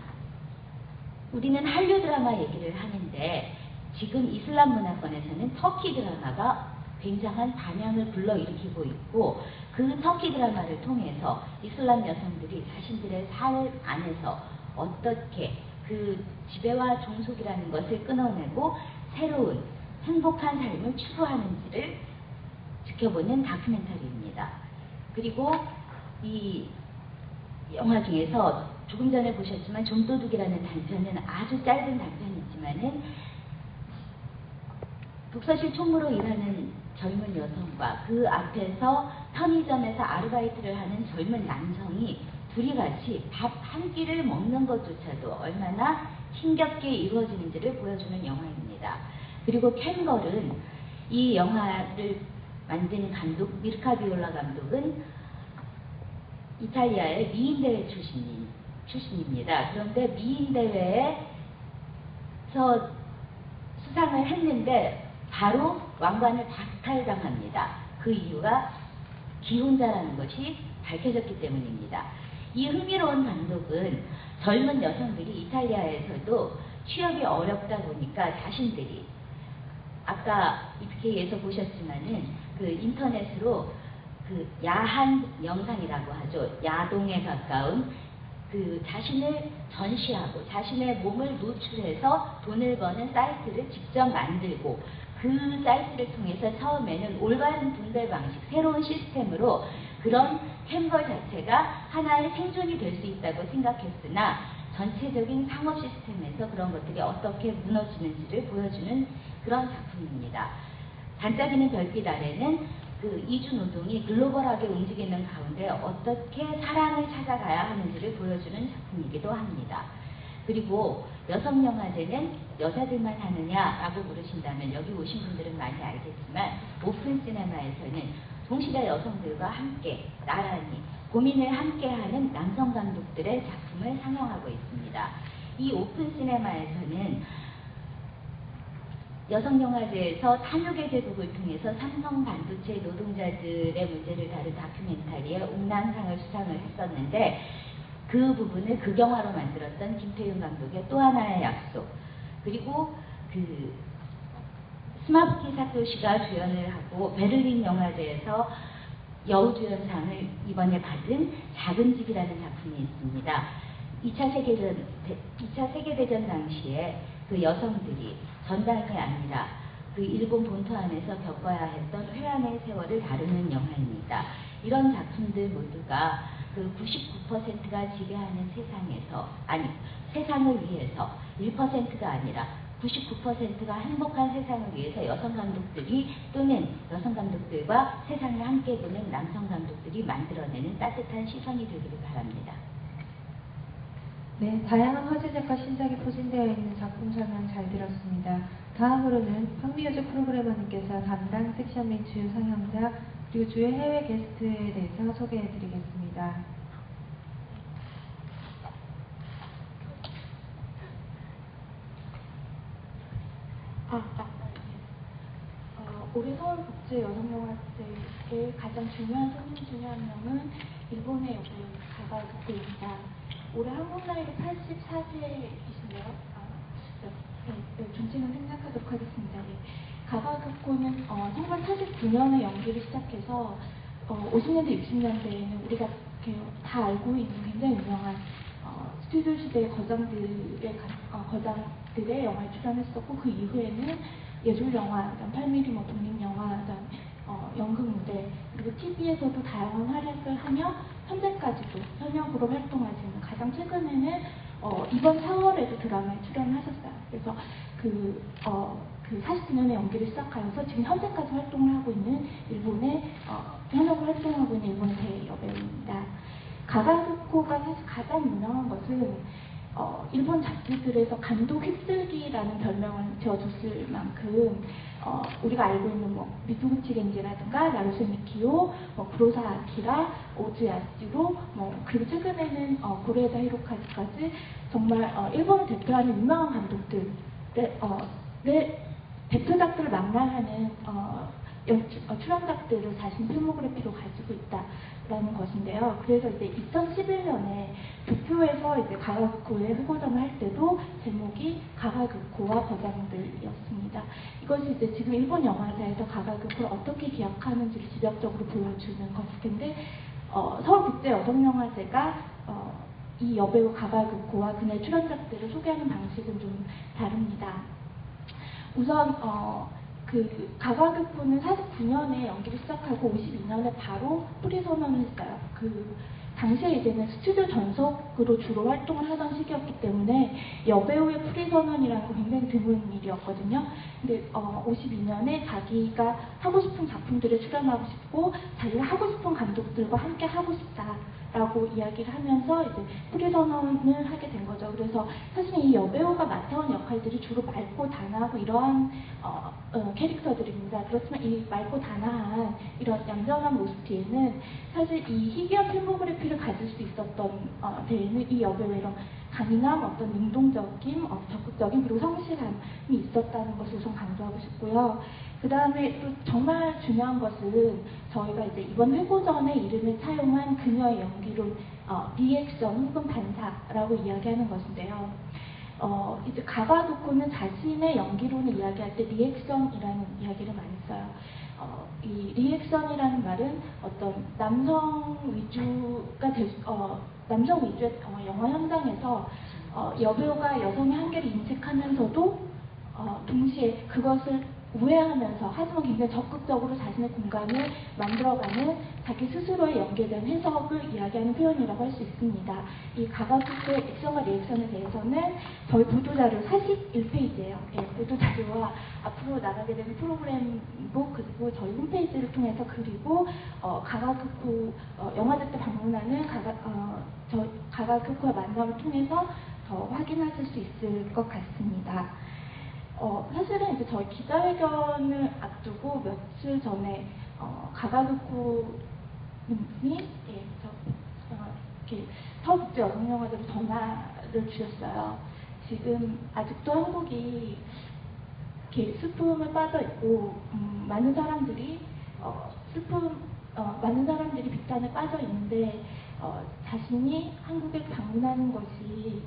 우리는 한류 드라마 얘기를 하는데 지금 이슬람 문화권에서는 터키 드라마가 굉장한 반향을 불러일으키고 있고 그 터키 드라마를 통해서 이슬람 여성들이 자신들의 삶 안에서 어떻게 그 지배와 종속이라는 것을 끊어내고 새로운 행복한 삶을 추구하는지를 지켜보는 다큐멘터리입니다. 그리고 이 영화 중에서 조금 전에 보셨지만 좀도둑이라는 단편은 아주 짧은 단편이지만은 독서실 총무로 일하는 젊은 여성과 그 앞에서 편의점에서 아르바이트를 하는 젊은 남성이 둘이 같이 밥 한 끼를 먹는 것조차도 얼마나 힘겹게 이루어지는지를 보여주는 영화입니다. 그리고 캔걸은 이 영화를 만든 감독 미르카 비올라 감독은 이탈리아의 미인대회 출신입니다. 그런데 미인대회에서 수상을 했는데 바로 왕관을 박탈당합니다. 그 이유가 기혼자라는 것이 밝혀졌기 때문입니다. 이 흥미로운 감독은 젊은 여성들이 이탈리아에서도 취업이 어렵다 보니까 자신들이 아까 EPK에서 보셨지만은 그 인터넷으로 그 야한 영상이라고 하죠. 야동에 가까운 그 자신을 전시하고 자신의 몸을 노출해서 돈을 버는 사이트를 직접 만들고 그 사이트를 통해서 처음에는 올바른 분배 방식, 새로운 시스템으로 그런 캔걸 자체가 하나의 생존이 될 수 있다고 생각했으나 전체적인 상업 시스템에서 그런 것들이 어떻게 무너지는지를 보여주는 그런 작품입니다. 반짝이는 별빛 아래는 그 이주 노동이 글로벌하게 움직이는 가운데 어떻게 사랑을 찾아가야 하는지를 보여주는 작품이기도 합니다. 그리고 여성영화제는 여자들만 하느냐라고 물으신다면 여기 오신 분들은 많이 알겠지만 오픈 시네마에서는 동시대 여성들과 함께 나란히 고민을 함께하는 남성 감독들의 작품을 상영하고 있습니다. 이 오픈 시네마에서는 여성영화제에서 탐욕의 제국을 통해서 삼성 반도체 노동자들의 문제를 다룬 다큐멘터리에 옥남상을 수상을 했었는데 그 부분을 극영화로 만들었던 김태윤 감독의 또 하나의 약속, 그리고 그 스마부키 사토시가 주연을 하고 베를린 영화제에서 여우주연상을 이번에 받은 작은 집이라는 작품이 있습니다. 2차 세계대전 당시에 그 여성들이 전당이 아니라 그 일본 본토 안에서 겪어야 했던 회한의 세월을 다루는 영화입니다. 이런 작품들 모두가 그 99%가 지배하는 세상에서, 아니 세상을 위해서 1%가 아니라 99%가 행복한 세상을 위해서 여성 감독들이 또는 여성 감독들과 세상을 함께 보는 남성 감독들이 만들어내는 따뜻한 시선이 되기를 바랍니다. 네, 다양한 화제작과 신작이 포진되어 있는 작품 설명 잘 들었습니다. 다음으로는 황미효주 프로그래머님께서 담당 섹션 및 주요 상영작 그리고 주요 해외 게스트에 대해서 소개해드리겠습니다. 국제 여성 영화제의 가장 중요한 손님 중에 한 명은 일본의 여배우 가가구코입니다. 올해 한국 나이로 84세이신데요. 존칭은 생략하도록 하겠습니다. 가가구코는 1949년에 연기를 시작해서 50년대, 60년대에는 우리가 다 알고 있는 굉장히 유명한 스튜디오 시대의 거장들의 영화에 출연했었고, 그 이후에는 예술 영화, 8mm 독립 영화, 연극 무대, 그리고 TV에서도 다양한 활약을 하며 현재까지도 현역으로 활동하시는, 가장 최근에는 이번 4월에도 드라마에 출연하셨어요. 그래서 그 49년에 연기를 시작하여서 지금 현재까지 활동을 하고 있는 일본의 현역으로 활동하고 있는 일본의 대여배우입니다. 가가구코가 사실 가장 유명한 것은 일본 잡지들에서 감독 휩쓸기라는 별명을 지어줬을 만큼 우리가 알고 있는 미토구치 겐지라든가 나루세 미키오, 구로사 아키라, 오즈 야시로, 그리고 최근에는 고레에다 히로카즈까지 정말 일본을 대표하는 유명한 감독들의 대표작들을 망라하는 출연작들을 자신 필모그래피로 가지고 있다라는 것인데요. 그래서 이제 2011년에 도쿄에서 이제 가가구코의 후보전을 할 때도 제목이 가가구코와 거장들이었습니다. 이것이 이제 지금 일본 영화사에서 가가구코를 어떻게 기억하는지를 지적적으로 보여주는 것일 텐데, 서울국제여성영화제가 이 여배우 가가구코와 그녀의 출연작들을 소개하는 방식은 좀 다릅니다. 우선 가가구코는 49년에 연기를 시작하고 52년에 바로 프리 선언을 했어요. 당시에 이제는 스튜디오 전속으로 주로 활동을 하던 시기였기 때문에 여배우의 프리 선언이라는 건 굉장히 드문 일이었거든요. 근데 52년에 자기가 하고 싶은 작품들에 출연하고 싶고 자기가 하고 싶은 감독들과 함께 하고 싶다라고 이야기를 하면서 이제 프리 선언을 하게 된 거죠. 그래서 사실 이 여배우가 맡아온 역할들이 주로 맑고 단아하고 이러한 캐릭터들입니다. 그렇지만 이 맑고 단아한 이런 얌전한 모습 뒤에는 사실 이 희귀한 필모그래피를 가질 수 있었던 데에는 이 여배우의 이런 강인함, 어떤 능동적인, 적극적인, 그리고 성실함이 있었다는 것을 우선 강조하고 싶고요. 그 다음에 또 정말 중요한 것은 저희가 이제 이번 회고전의 이름을 사용한 그녀의 연기론 리액션 혹은 반사라고 이야기하는 것인데요. 이제 가가구코는 자신의 연기론을 이야기할 때 리액션이라는 이야기를 많이 써요. 이 리액션이라는 말은 어떤 남성 위주의 영화 현장에서 여배우가 여성의 한계를 인식하면서도 동시에 그것을 우회하면서 하지만 굉장히 적극적으로 자신의 공간을 만들어가는 자기 스스로의 연기에 대한 해석을 이야기하는 표현이라고 할 수 있습니다. 이 가가구코의 액션과 리액션에 대해서는 저희 보도자료 41페이지예요. 보도자료와 앞으로 나가게 되는 프로그램북, 그리고 저희 홈페이지를 통해서, 그리고 가가구코 영화제 때 방문하는 가가구코의 만남을 통해서 더 확인하실 수 있을 것 같습니다. 사실은 이제 저희 기자회견을 앞두고 며칠 전에 가가구코님이 이렇게 서울국제여성영화제로 전화를 주셨어요. 지금 아직도 한국이 이렇게 슬픔에 빠져 있고 많은 사람들이 비탄에 빠져 있는데 자신이 한국에 방문하는 것이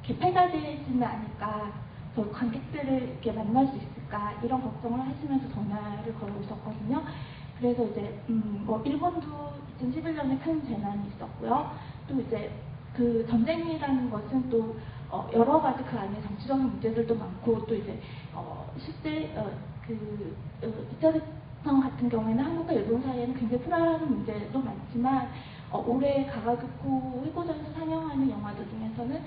개폐가 되지는 않을까, 관객들을 이렇게 만날 수 있을까, 이런 걱정을 하시면서 전화를 걸어오셨거든요. 그래서 이제 일본도 2011년에 큰 재난이 있었고요. 또 이제 그 전쟁이라는 것은 또 여러 가지 그 안에 정치적인 문제들도 많고, 또 이제 실제 2차 대전 같은 경우에는 한국과 일본 사이에는 굉장히 불안한 문제도 많지만, 올해 가가구코 회고전에서 상영하는 영화들 중에서는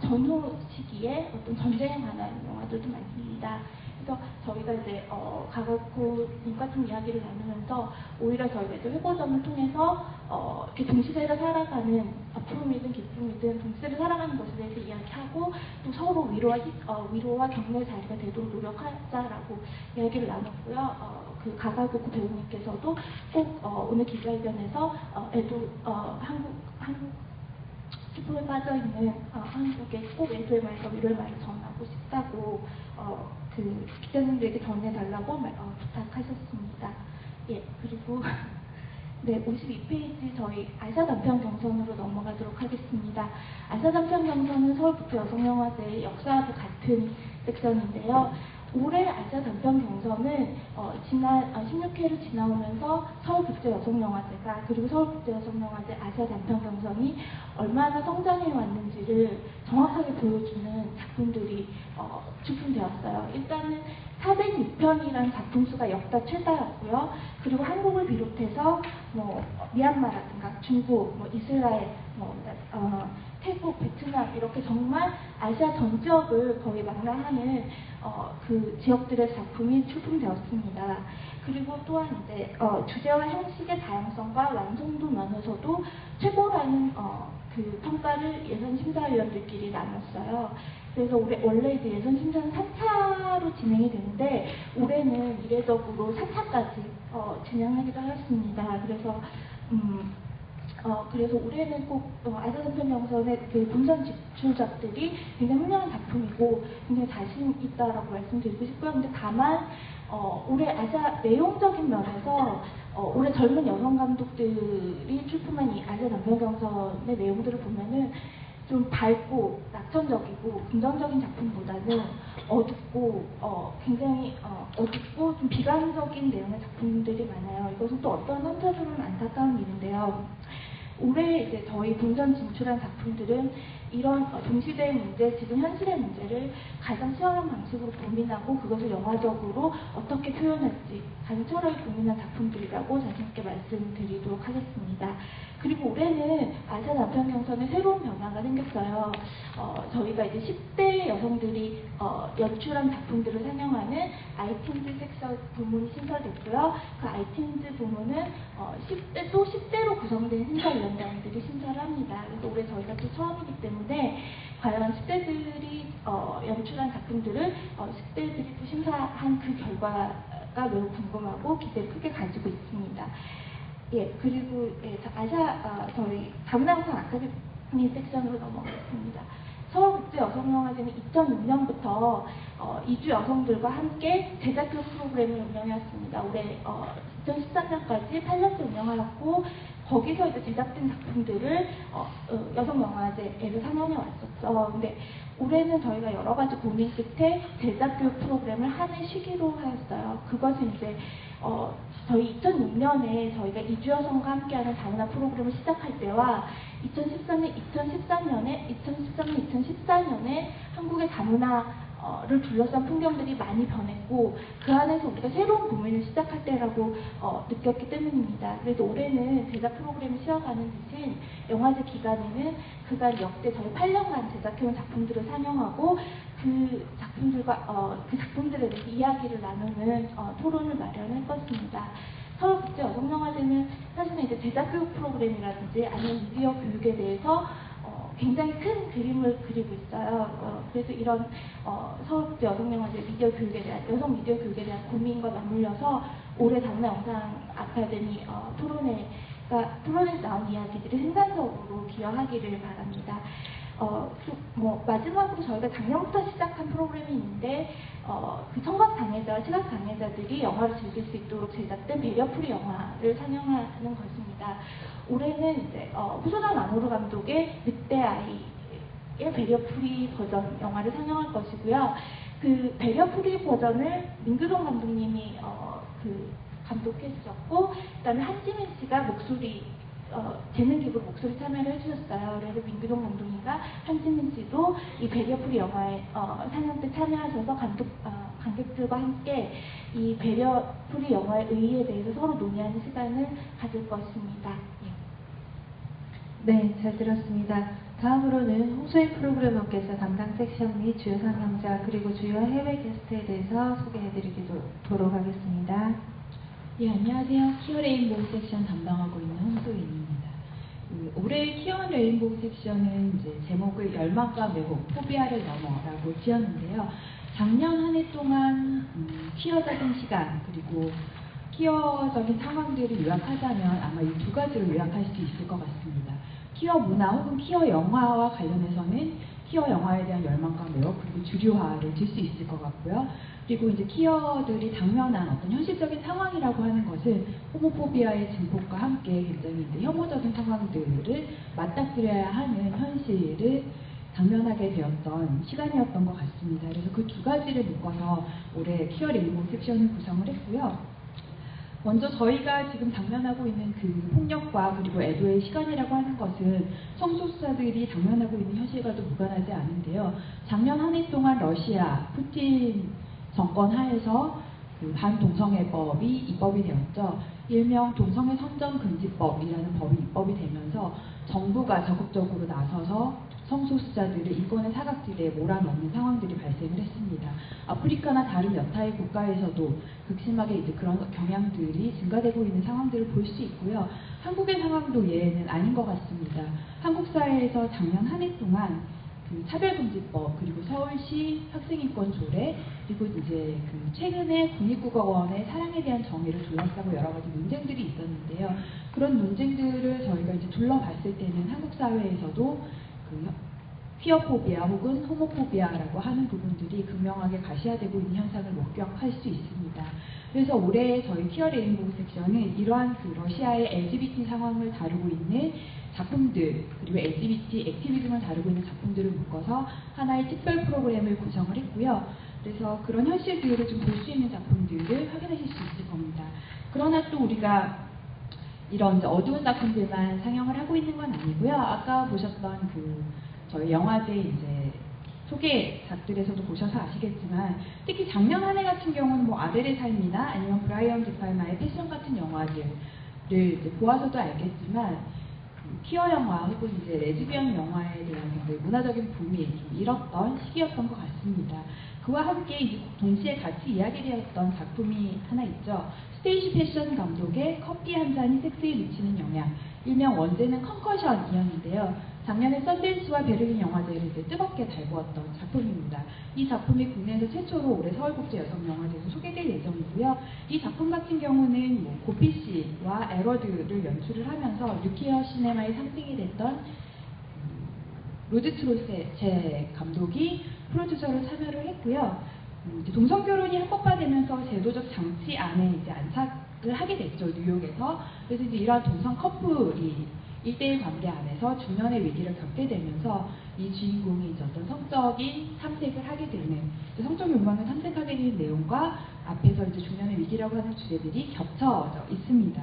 전후 시기에 어떤 전쟁에 관한 영화들도 많습니다. 그래서 저희가 이제 가가구코님과 좀 이야기를 나누면서 오히려 저희가 이제 회고전을 통해서 이렇게 동시대를 살아가는, 아픔이든 기쁨이든 동시대를 살아가는 것에 대해서 이야기하고, 또 서로 위로와 격려의 자리가 되도록 노력하자라고 이야기를 나눴고요. 그 가가구코 배우님께서도 꼭 오늘 기자회견에서 한국 슬픔에 빠져있는 한국에 꼭 애도의 말과 위로의 말을 전하고 싶다고 그 기자님들에게 전해달라고 부탁하셨습니다. 예, 그리고 네, 52페이지 저희 아시아 단편 경선으로 넘어가도록 하겠습니다. 아시아 단편 경선은 서울국제 여성영화제의 역사와도 같은 섹션인데요. 올해 아시아 단편 경선은 지난 16회를 지나오면서 서울국제 여성영화제가 그리고 서울국제 여성영화제 아시아 단편 경선이 얼마나 성장해 왔는지를 정확하게 보여주는 작품들이 출품되었어요. 일단은 406편이라는 작품 수가 역대 최다였고요. 그리고 한국을 비롯해서 뭐 미얀마라든가 중국, 뭐 이스라엘, 태국, 베트남 이렇게 정말 아시아 전 지역을 거의 망라하는 그 지역들의 작품이 출품되었습니다. 그리고 또한 이제 주제와 형식의 다양성과 완성도 면에서도 최고라는 그 평가를 예선 심사위원들끼리 나눴어요. 그래서 원래 이제 예선 심사는 3차로 진행이 되는데 올해는 이례적으로 4차까지 진행하기도 하였습니다. 그래서 올해는 꼭 아시아 단편 경선의 그 본선 진출작들이 굉장히 훌륭한 작품이고 굉장히 자신 있다라고 말씀드리고 싶고요. 근데 다만 올해 아시아 내용적인 면에서 올해 젊은 여성 감독들이 출품한 이 아시아 단편 경선의 내용들을 보면은 좀 밝고 낙천적이고 긍정적인 작품보다는 어둡고 굉장히 어둡고 좀 비관적인 내용의 작품들이 많아요. 이것은 또 어떤 한편으로는 안타까운 일인데요. 올해 이제 저희 본선 진출한 작품들은 이런 동시대의 문제, 지금 현실의 문제를 가장 시원한 방식으로 고민하고 그것을 영화적으로 어떻게 표현할지 가장 철저하게 고민한 작품들이라고 자신있게 말씀드리도록 하겠습니다. 그리고 올해는 아시아 단편 경선에 새로운 변화가 생겼어요. 저희가 이제 10대 여성들이 연출한 작품들을 상영하는 아이틴즈 섹션 부문이 신설됐고요. 그 아이틴즈 부문은 10대로 구성된 심사위원장들이 심사를 합니다. 그래서 올해 저희가 또 처음이기 때문에 과연 10대들이 연출한 작품들을 10대들이 또 심사한 그 결과가 매우 궁금하고 기대를 크게 가지고 있습니다. 예, 그리고 저희 다문화영상 아카데미 섹션으로 넘어가겠습니다. 서울국제 여성영화제는 2006년부터 이주 여성들과 함께 제작교육 프로그램을 운영해왔습니다. 올해 2013년까지 8년째 운영하였고 거기서 이제 제작된 작품들을 여성영화제에서 상영해 왔었죠. 근데 올해는 저희가 여러 가지 고민 끝에 제작교육 프로그램을 한 해 쉬기로 하였어요. 그것은 이제 저희 2006년에 저희가 이주 여성과 함께하는 다문화 프로그램을 시작할 때와 2013년, 2014년에 한국의 다문화를 둘러싼 풍경들이 많이 변했고 그 안에서 우리가 새로운 고민을 시작할 때라고 느꼈기 때문입니다. 그래서 올해는 제작 프로그램을 쉬어가는 대신 영화제 기간에는 그간 역대 저희 8년간 제작해온 작품들을 상영하고 그 작품들에 대해서 이야기를 나누는 토론을 마련할 것입니다. 서울국제 여성영화제는 사실은 이제 제작교육 프로그램이라든지 아니면 미디어 교육에 대해서 굉장히 큰 그림을 그리고 있어요. 그래서 이런 서울국제 여성영화제 미디어 교육에 대한 여성 미디어 교육에 대한 고민과 맞물려서 올해 다문화 영상 아카데미 토론에서 나온 이야기들이 생산적으로 기여하기를 바랍니다. 마지막으로 저희가 작년부터 시작한 프로그램이 있는데 그 청각 장애자와 시각 장애자들이 영화를 즐길 수 있도록 제작된 배려풀이 영화를 상영하는 것입니다. 올해는 이제 호소다 마모루 감독의 늑대 아이의 배려풀이 버전 영화를 상영할 것이고요. 그 배려풀이 버전을 민규동 감독님이 감독해 주셨고, 그다음에 한지민 씨가 목소리 재능 기부로 목소리 참여를 해주셨어요. 그래서 민규동 감독님과 한지민 씨도 이 배려풀이 영화에 상영 때 참여하셔서 관객들과 함께 이 배려풀이 영화의 의의에 대해서 서로 논의하는 시간을 가질 것입니다. 네, 잘 들었습니다. 다음으로는 홍소희 프로그래머께서 담당 섹션 및 주요 상영자 그리고 주요 해외 게스트에 대해서 소개해드리도록 하겠습니다. 예, 안녕하세요. 키어 레인보우 섹션 담당하고 있는 홍소희입니다. 올해 키어 레인보우 섹션은 이제 제목을 열망과 매혹, 포비아를 넘어라고 지었는데요. 작년 한 해 동안 키어적인 시간 그리고 키어적인 상황들을 요약하자면 아마 이 두 가지로 요약할 수 있을 것 같습니다. 키어 문화 혹은 키어 영화와 관련해서는 퀴어 영화에 대한 열망과 매력 그리고 주류화를 줄 수 있을 것 같고요. 그리고 이제 퀴어들이 당면한 어떤 현실적인 상황이라고 하는 것은 호모포비아의 증폭과 함께 굉장히 이제 혐오적인 상황들을 맞닥뜨려야 하는 현실을 당면하게 되었던 시간이었던 것 같습니다. 그래서 그 두 가지를 묶어서 올해 퀴어 레인보우 섹션을 구성을 했고요. 먼저 저희가 지금 당면하고 있는 그 폭력과 그리고 애도의 시간이라고 하는 것은 성소수자들이 당면하고 있는 현실과도 무관하지 않은데요. 작년 한 해 동안 러시아 푸틴 정권 하에서 그 반동성애법이 입법이 되었죠. 일명 동성애 선전 금지법이라는 법이 입법이 되면서 정부가 적극적으로 나서서 성소수자들을 인권의 사각지대에 몰아넣는 상황들이 발생을 했습니다. 아프리카나 다른 여타의 국가에서도 극심하게 이제 그런 경향들이 증가되고 있는 상황들을 볼 수 있고요. 한국의 상황도 예외는 아닌 것 같습니다. 한국 사회에서 작년 한 해 동안 그 차별금지법 그리고 서울시 학생인권 조례 그리고 이제 그 최근에 국립국어원의 사랑에 대한 정의를 둘러싸고 여러 가지 논쟁들이 있었는데요. 그런 논쟁들을 저희가 이제 둘러봤을 때는 한국 사회에서도 그 퀴어포비아 혹은 호모포비아라고 하는 부분들이 극명하게 가시화되고 있는 현상을 목격할 수 있습니다. 그래서 올해 저희 퀴어 레인보우 섹션은 이러한 그 러시아의 LGBT 상황을 다루고 있는 작품들 그리고 LGBT 액티비즘을 다루고 있는 작품들을 묶어서 하나의 특별 프로그램을 구성을 했고요. 그래서 그런 현실들을 좀 볼 수 있는 작품들을 확인하실 수 있을 겁니다. 그러나 또 우리가 이런 이제 어두운 작품들만 상영을 하고 있는 건 아니고요. 아까 보셨던 그 저희 영화제 이제 소개작들에서도 보셔서 아시겠지만 특히 작년 한 해 같은 경우는 뭐 아델의 삶이나 아니면 브라이언 디팔마의 패션 같은 영화들을 이제 보아서도 알겠지만 그 퀴어 영화 혹은 이제 레즈비언 영화에 대한 굉장히 문화적인 붐이 좀 일었던 시기였던 것 같습니다. 그와 함께 이제 동시에 같이 이야기되었던 작품이 하나 있죠. 스테이시 패션 감독의 커피 한 잔이 섹스에 미치는 영향, 일명 원제는 컨커션이었는데요. 작년에 썬댄스와 베를린 영화제를 이제 뜨겁게 달구었던 작품입니다. 이 작품이 국내에서 최초로 올해 서울국제여성영화제에서 소개될 예정이고요. 이 작품 같은 경우는 뭐 고피 씨와 에러드를 연출을 하면서 뉴키어 시네마의 상징이 됐던 로드 트로세 감독이 프로듀서로 참여를 했고요. 이제 동성 결혼이 합법화되면서 제도적 장치 안에 이제 안착을 하게 됐죠, 뉴욕에서. 그래서 이제 이러한 동성 커플이 1대1 관계 안에서 중년의 위기를 겪게 되면서 이 주인공이 이제 어떤 성적인 탐색을 하게 되는, 성적 욕망을 탐색하게 되는 내용과 앞에서 이제 중년의 위기라고 하는 주제들이 겹쳐져 있습니다.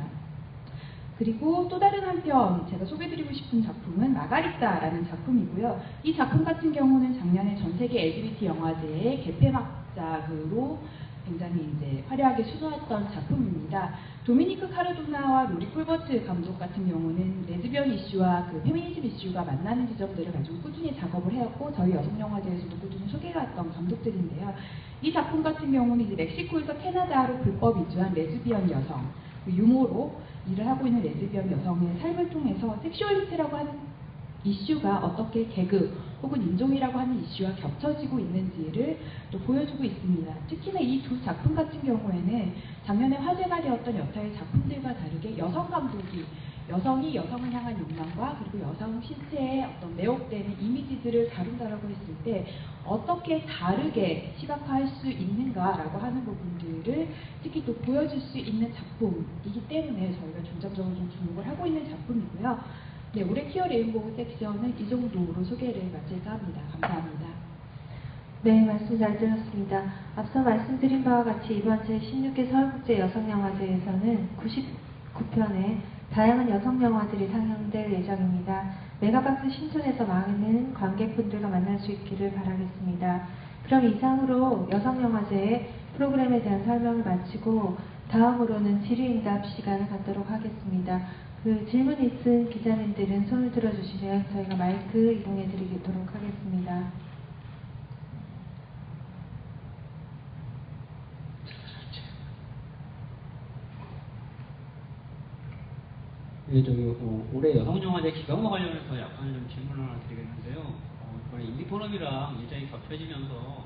그리고 또 다른 한편 제가 소개드리고 싶은 작품은 마가리타라는 작품이고요. 이 작품 같은 경우는 작년에 전 세계 LGBT 영화제의 개폐막작으로 굉장히 이제 화려하게 수놓았던 작품입니다. 도미니크 카르도나와 로리 콜버트 감독 같은 경우는 레즈비언 이슈와 그 페미니즘 이슈가 만나는 지점들을 가지고 꾸준히 작업을 해왔고 저희 여성영화제에서도 꾸준히 소개해왔던 감독들인데요. 이 작품 같은 경우는 이제 멕시코에서 캐나다로 불법 이주한 레즈비언 여성, 유모로 일을 하고 있는 레즈비언 여성의 삶을 통해서 섹슈얼리티라고 하는 이슈가 어떻게 계급 혹은 인종이라고 하는 이슈와 겹쳐지고 있는지를 또 보여주고 있습니다. 특히나 이 두 작품 같은 경우에는 작년에 화제가 되었던 여타의 작품들과 다르게 여성 감독이 여성이 여성을 향한 욕망과 그리고 여성 신체의 어떤 매혹되는 이미지들을 다룬다라고 했을 때 어떻게 다르게 시각화할 수 있는가라고 하는 부분들을 특히 또 보여줄 수 있는 작품이기 때문에 저희가 중점적으로 좀 주목을 하고 있는 작품이고요. 네, 올해 퀴어 레인보우 섹션은 이 정도로 소개를 마칠까 합니다. 감사합니다. 네, 말씀 잘 들었습니다. 앞서 말씀드린 바와 같이 이번 제16회 서울국제 여성영화제에서는 99편의 다양한 여성영화들이 상영될 예정입니다. 메가박스 신촌에서 많은 관객분들과 만날 수 있기를 바라겠습니다. 그럼 이상으로 여성영화제의 프로그램에 대한 설명을 마치고 다음으로는 질의응답 시간을 갖도록 하겠습니다. 그 질문 있은 기자님들은 손을 들어주시면 저희가 마이크 이동해 드리도록 하겠습니다. 예, 저기 올해 여성영화제 기간과 관련해서 약간 좀 질문을 하나 드리겠는데요. 이번에 인디포럼이랑 일정이 겹쳐지면서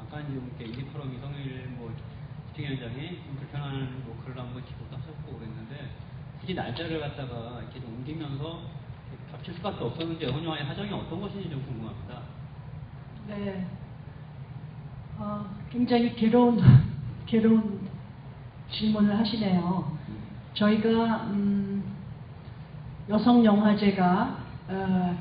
약간 좀 이렇게 인디포럼이 성일 집행위원장이 좀 불편한 그런 한번 기고도 하셨고 그랬는데 굳이 날짜를 갖다가 이렇게 좀 옮기면서 겹칠 수밖에 없었는지 여성영화의 사정이 어떤 것인지 좀 궁금합니다. 네. 굉장히 괴로운 질문을 하시네요. 저희가 여성 영화제가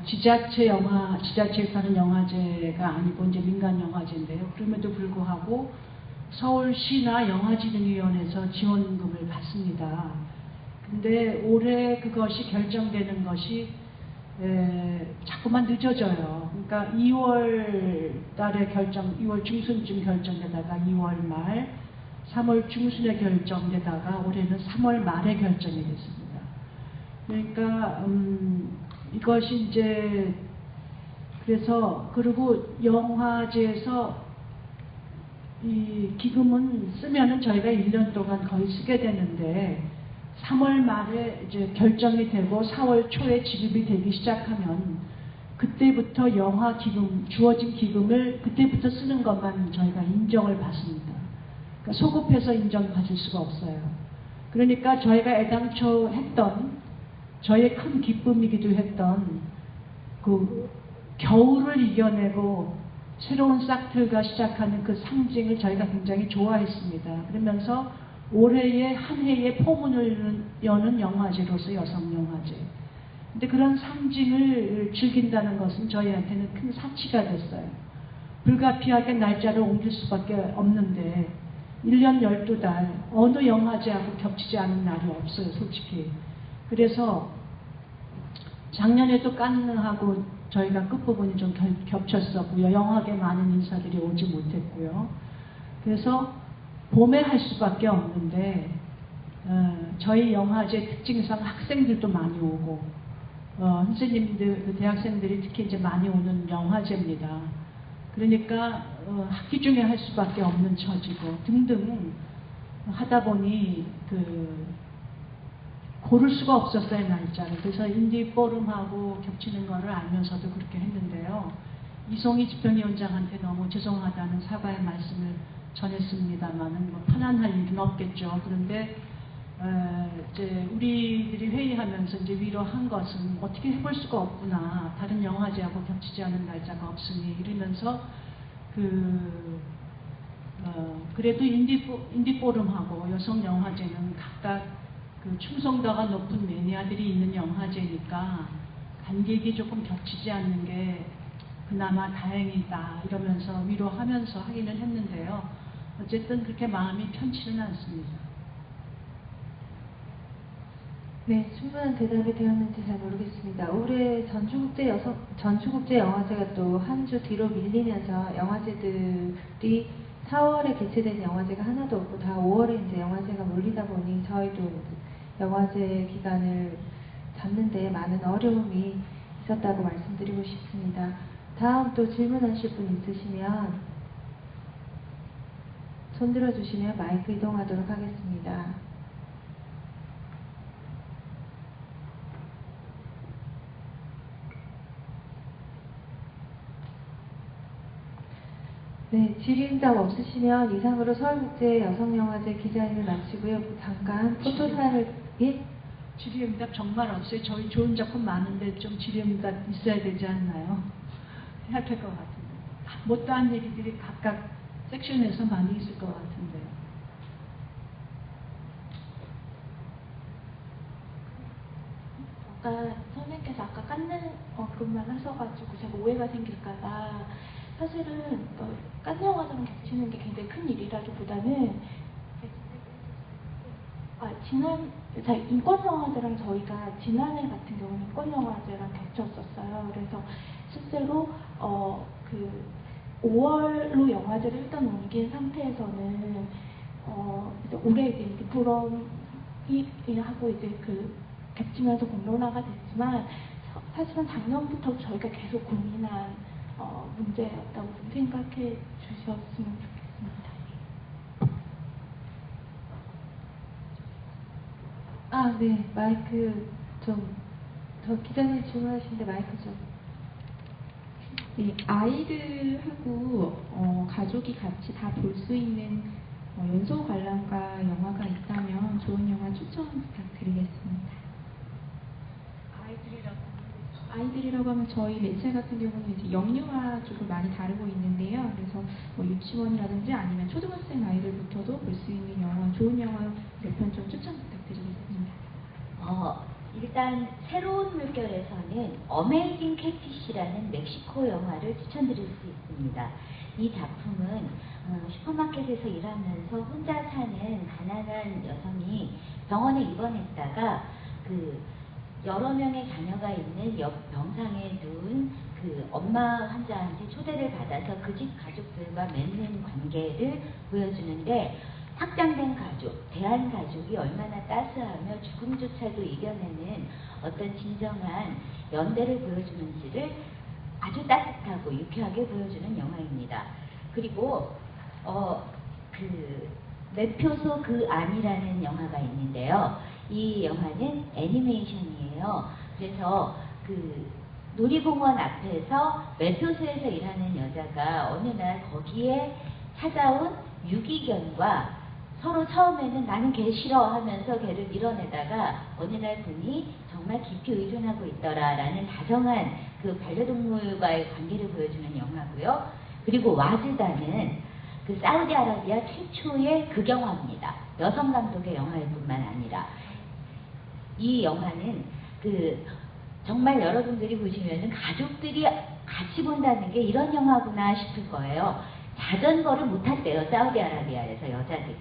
지자체에서 하는 영화제가 아니고 이제 민간 영화제인데요. 그럼에도 불구하고 서울시나 영화진흥위원회에서 지원금을 받습니다. 근데 올해 그것이 결정되는 것이 자꾸만 늦어져요. 그러니까 2월 달에 2월 중순쯤 결정되다가 2월 말, 3월 중순에 결정되다가 올해는 3월 말에 결정이 됐습니다. 그러니까 이것이 이제 그래서 그리고 영화제에서 이 기금은 쓰면은 저희가 1년 동안 거의 쓰게 되는데 3월 말에 이제 결정이 되고 4월 초에 지급이 되기 시작하면 그때부터 영화 기금, 주어진 기금을 그때부터 쓰는 것만 저희가 인정을 받습니다. 그러니까 소급해서 인정받을 수가 없어요. 그러니까 저희가 애당초 했던 저의 큰 기쁨이기도 했던 그 겨울을 이겨내고 새로운 싹틀과 시작하는 그 상징을 저희가 굉장히 좋아했습니다. 그러면서 올해의 한 해의 포문을 여는 영화제로서 여성영화제. 근데 그런 상징을 즐긴다는 것은 저희한테는 큰 사치가 됐어요. 불가피하게 날짜를 옮길 수밖에 없는데 1년 12달 어느 영화제하고 겹치지 않은 날이 없어요, 솔직히. 그래서 작년에도 깐느하고 저희가 끝부분이 좀 겹쳤었고요. 영화계 많은 인사들이 오지 못했고요. 그래서 봄에 할 수밖에 없는데 저희 영화제 특징상 학생들도 많이 오고 선생님들, 대학생들이 특히 이제 많이 오는 영화제입니다. 그러니까 학기 중에 할 수밖에 없는 처지고 등등 하다 보니 고를 수가 없었어요, 날짜를. 그래서 인디 포럼하고 겹치는 거를 알면서도 그렇게 했는데요. 이송희 집행위원장한테 너무 죄송하다는 사과의 말씀을 전했습니다만은 뭐 편안할 일은 없겠죠. 그런데 이제 우리들이 회의하면서 이제 위로한 것은 어떻게 해볼 수가 없구나. 다른 영화제하고 겹치지 않은 날짜가 없으니 이러면서 그래도 인디 포럼하고 여성 영화제는 각각 충성도가 높은 매니아들이 있는 영화제니까 관객이 조금 겹치지 않는 게 그나마 다행이다 이러면서 위로하면서 하기는 했는데요. 어쨌든 그렇게 마음이 편치는 않습니다. 네, 충분한 대답이 되었는지 잘 모르겠습니다. 올해 전주국제 영화제가 또 한 주 뒤로 밀리면서 영화제들이 4월에 개최된 영화제가 하나도 없고 다 5월에 이제 영화제가 몰리다 보니 저희도 영화제 기간을 잡는데 많은 어려움이 있었다고 말씀드리고 싶습니다. 다음 또 질문하실 분 있으시면 손 들어주시면 마이크 이동하도록 하겠습니다. 네, 질의응답 없으시면 이상으로 서울국제 여성영화제 기자회견을 마치고요. 잠깐 포토타임을 예? 질의응답 정말 없어요. 저희 좋은 작품 많은데 좀 질의응답 있어야 되지 않나요? 해야 될 것 같은데. 못다한 얘기들이 각각 섹션에서 많이 있을 것 같은데요. 선생님께서 아까 깐는 그것만 하셔가지고 제가 오해가 생길까봐 사실은 깐 영화제랑 겹치는 게 굉장히 큰 일이라기보다는 인권 영화제랑 저희가 지난해 같은 경우는 인권 영화제랑 겹쳤었어요. 그래서 실제로 5월로 영화제를 일단 옮긴 상태에서는 이제 올해 이제 인디포럼이 하고 이제 겹치면서 공론화가 됐지만 사실은 작년부터 저희가 계속 고민한 문제였다고 생각해 주셨으면 좋겠습니다. 아, 네. 마이크 좀, 저 기자님 질문하시는데 마이크 좀. 네, 아이들하고 가족이 같이 다 볼 수 있는 연소 관람가 영화가 있다면 좋은 영화 추천 부탁드리겠습니다. 아이들이라고. 아이들 아이들이라고 하면 저희 매체 같은 경우는 이제 영유아 쪽을 많이 다루고 있는데요. 그래서 뭐 유치원이라든지 아니면 초등학생 아이들부터도 볼 수 있는 영화, 좋은 영화 몇 편 좀 추천 부탁드리겠습니다. 일단 새로운 물결에서는 어메이징 캐티시라는 멕시코 영화를 추천드릴 수 있습니다. 이 작품은 슈퍼마켓에서 일하면서 혼자 사는 가난한 여성이 병원에 입원했다가 그 여러 명의 자녀가 있는 옆 병상에 누운 그 엄마 환자한테 초대를 받아서 그 집 가족들과 맺는 관계를 보여주는데, 확장된 가족, 대한가족이 얼마나 따스하며 죽음조차도 이겨내는 어떤 진정한 연대를 보여주는지를 아주 따뜻하고 유쾌하게 보여주는 영화입니다. 그리고 그 매표소 그 안이라는 영화가 있는데요. 이 영화는 애니메이션이에요. 그래서 그 놀이공원 앞에서 매표소에서 일하는 여자가 어느 날 거기에 찾아온 유기견과 서로 처음에는 나는 걔 싫어 하면서 걔를 밀어내다가 어느 날 보니 정말 깊이 의존하고 있더라라는 다정한 그 반려동물과의 관계를 보여주는 영화고요. 그리고 와즈다는 그 사우디아라비아 최초의 극영화입니다. 여성 감독의 영화일 뿐만 아니라 이 영화는 그 정말 여러분들이 보시면은 가족들이 같이 본다는 게 이런 영화구나 싶을 거예요. 자전거를 못 탔대요, 사우디아라비아에서 여자들이.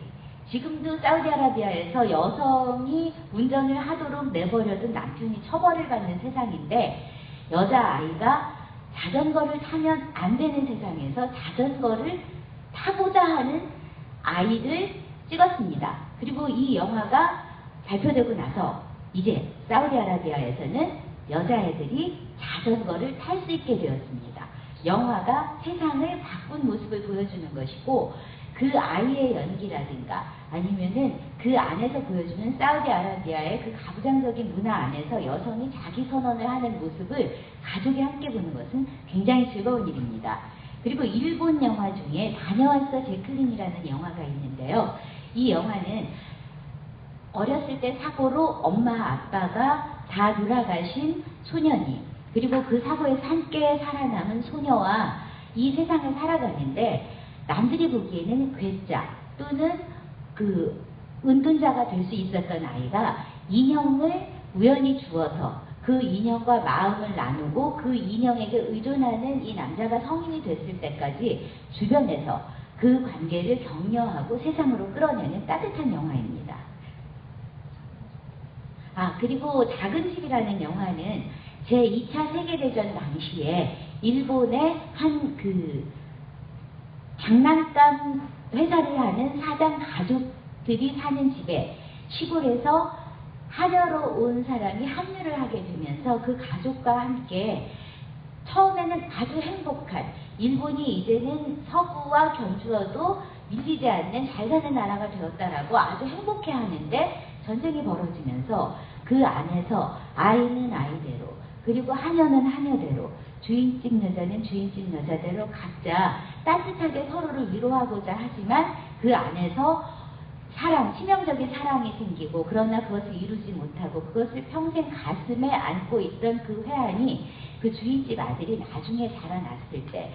지금도 사우디아라비아에서 여성이 운전을 하도록 내버려둔 남편이 처벌을 받는 세상인데, 여자아이가 자전거를 타면 안 되는 세상에서 자전거를 타고자 하는 아이를 찍었습니다. 그리고 이 영화가 발표되고 나서 이제 사우디아라비아에서는 여자애들이 자전거를 탈 수 있게 되었습니다. 영화가 세상을 바꾼 모습을 보여주는 것이고, 그 아이의 연기라든가 아니면은 그 안에서 보여주는 사우디아라비아의 그 가부장적인 문화 안에서 여성이 자기 선언을 하는 모습을 가족이 함께 보는 것은 굉장히 즐거운 일입니다. 그리고 일본 영화 중에 다녀왔어 제클린이라는 영화가 있는데요. 이 영화는 어렸을 때 사고로 엄마 아빠가 다 돌아가신 소년이, 그리고 그 사고에서 함께 살아남은 소녀와 이 세상을 살아가는데, 남들이 보기에는 괴짜 또는 그 은둔자가 될 수 있었던 아이가 인형을 우연히 주어서 그 인형과 마음을 나누고 그 인형에게 의존하는 이 남자가 성인이 됐을 때까지 주변에서 그 관계를 격려하고 세상으로 끌어내는 따뜻한 영화입니다. 그리고 작은 집이라는 영화는 제2차 세계대전 당시에 일본의 한 그 장난감 회사를 하는 사장 가족들이 사는 집에 시골에서 하려러 온 사람이 합류를 하게 되면서 그 가족과 함께 처음에는 아주 행복한, 일본이 이제는 서구와 견주어도 밀리지 않는 잘 사는 나라가 되었다라고 아주 행복해 하는데, 전쟁이 벌어지면서 그 안에서 아이는 아이대로, 그리고 하녀는 하녀대로, 주인집 여자는 주인집 여자대로 각자 따뜻하게 서로를 위로하고자 하지만 그 안에서 사랑, 치명적인 사랑이 생기고, 그러나 그것을 이루지 못하고 그것을 평생 가슴에 안고 있던 그 회한이 그 주인집 아들이 나중에 자라났을 때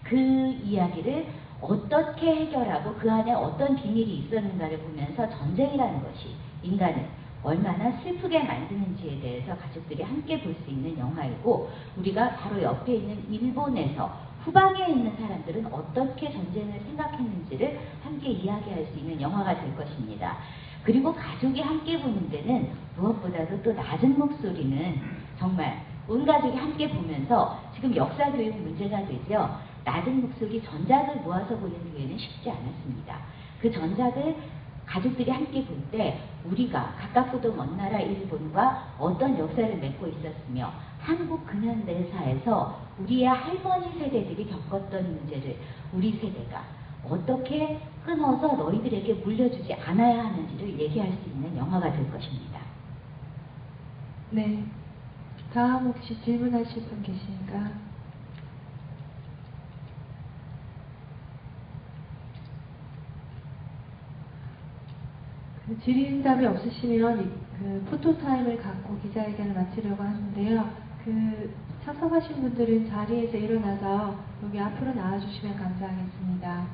그 이야기를 어떻게 해결하고 그 안에 어떤 비밀이 있었는가를 보면서 전쟁이라는 것이 인간을 얼마나 슬프게 만드는지에 대해서 가족들이 함께 볼 수 있는 영화이고, 우리가 바로 옆에 있는 일본에서 후방에 있는 사람들은 어떻게 전쟁을 생각했는지를 함께 이야기할 수 있는 영화가 될 것입니다. 그리고 가족이 함께 보는 데는 무엇보다도 또 낮은 목소리는 정말 온 가족이 함께 보면서, 지금 역사 교육 문제가 되죠. 낮은 목소리 전작을 모아서 보는 기회는 쉽지 않았습니다. 그 전작을 가족들이 함께 볼 때 우리가 가깝고도 먼 나라 일본과 어떤 역사를 맺고 있었으며, 한국 근현대사에서 우리의 할머니 세대들이 겪었던 문제를 우리 세대가 어떻게 끊어서 너희들에게 물려주지 않아야 하는지를 얘기할 수 있는 영화가 될 것입니다. 네. 다음 혹시 질문하실 분 계십니까? 질의응답이 없으시면 그 포토타임을 갖고 기자회견을 마치려고 하는데요. 그 참석하신 분들은 자리에서 일어나서 여기 앞으로 나와주시면 감사하겠습니다.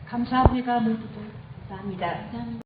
감사합니다, 모두들. 감사합니다. 감사합니다.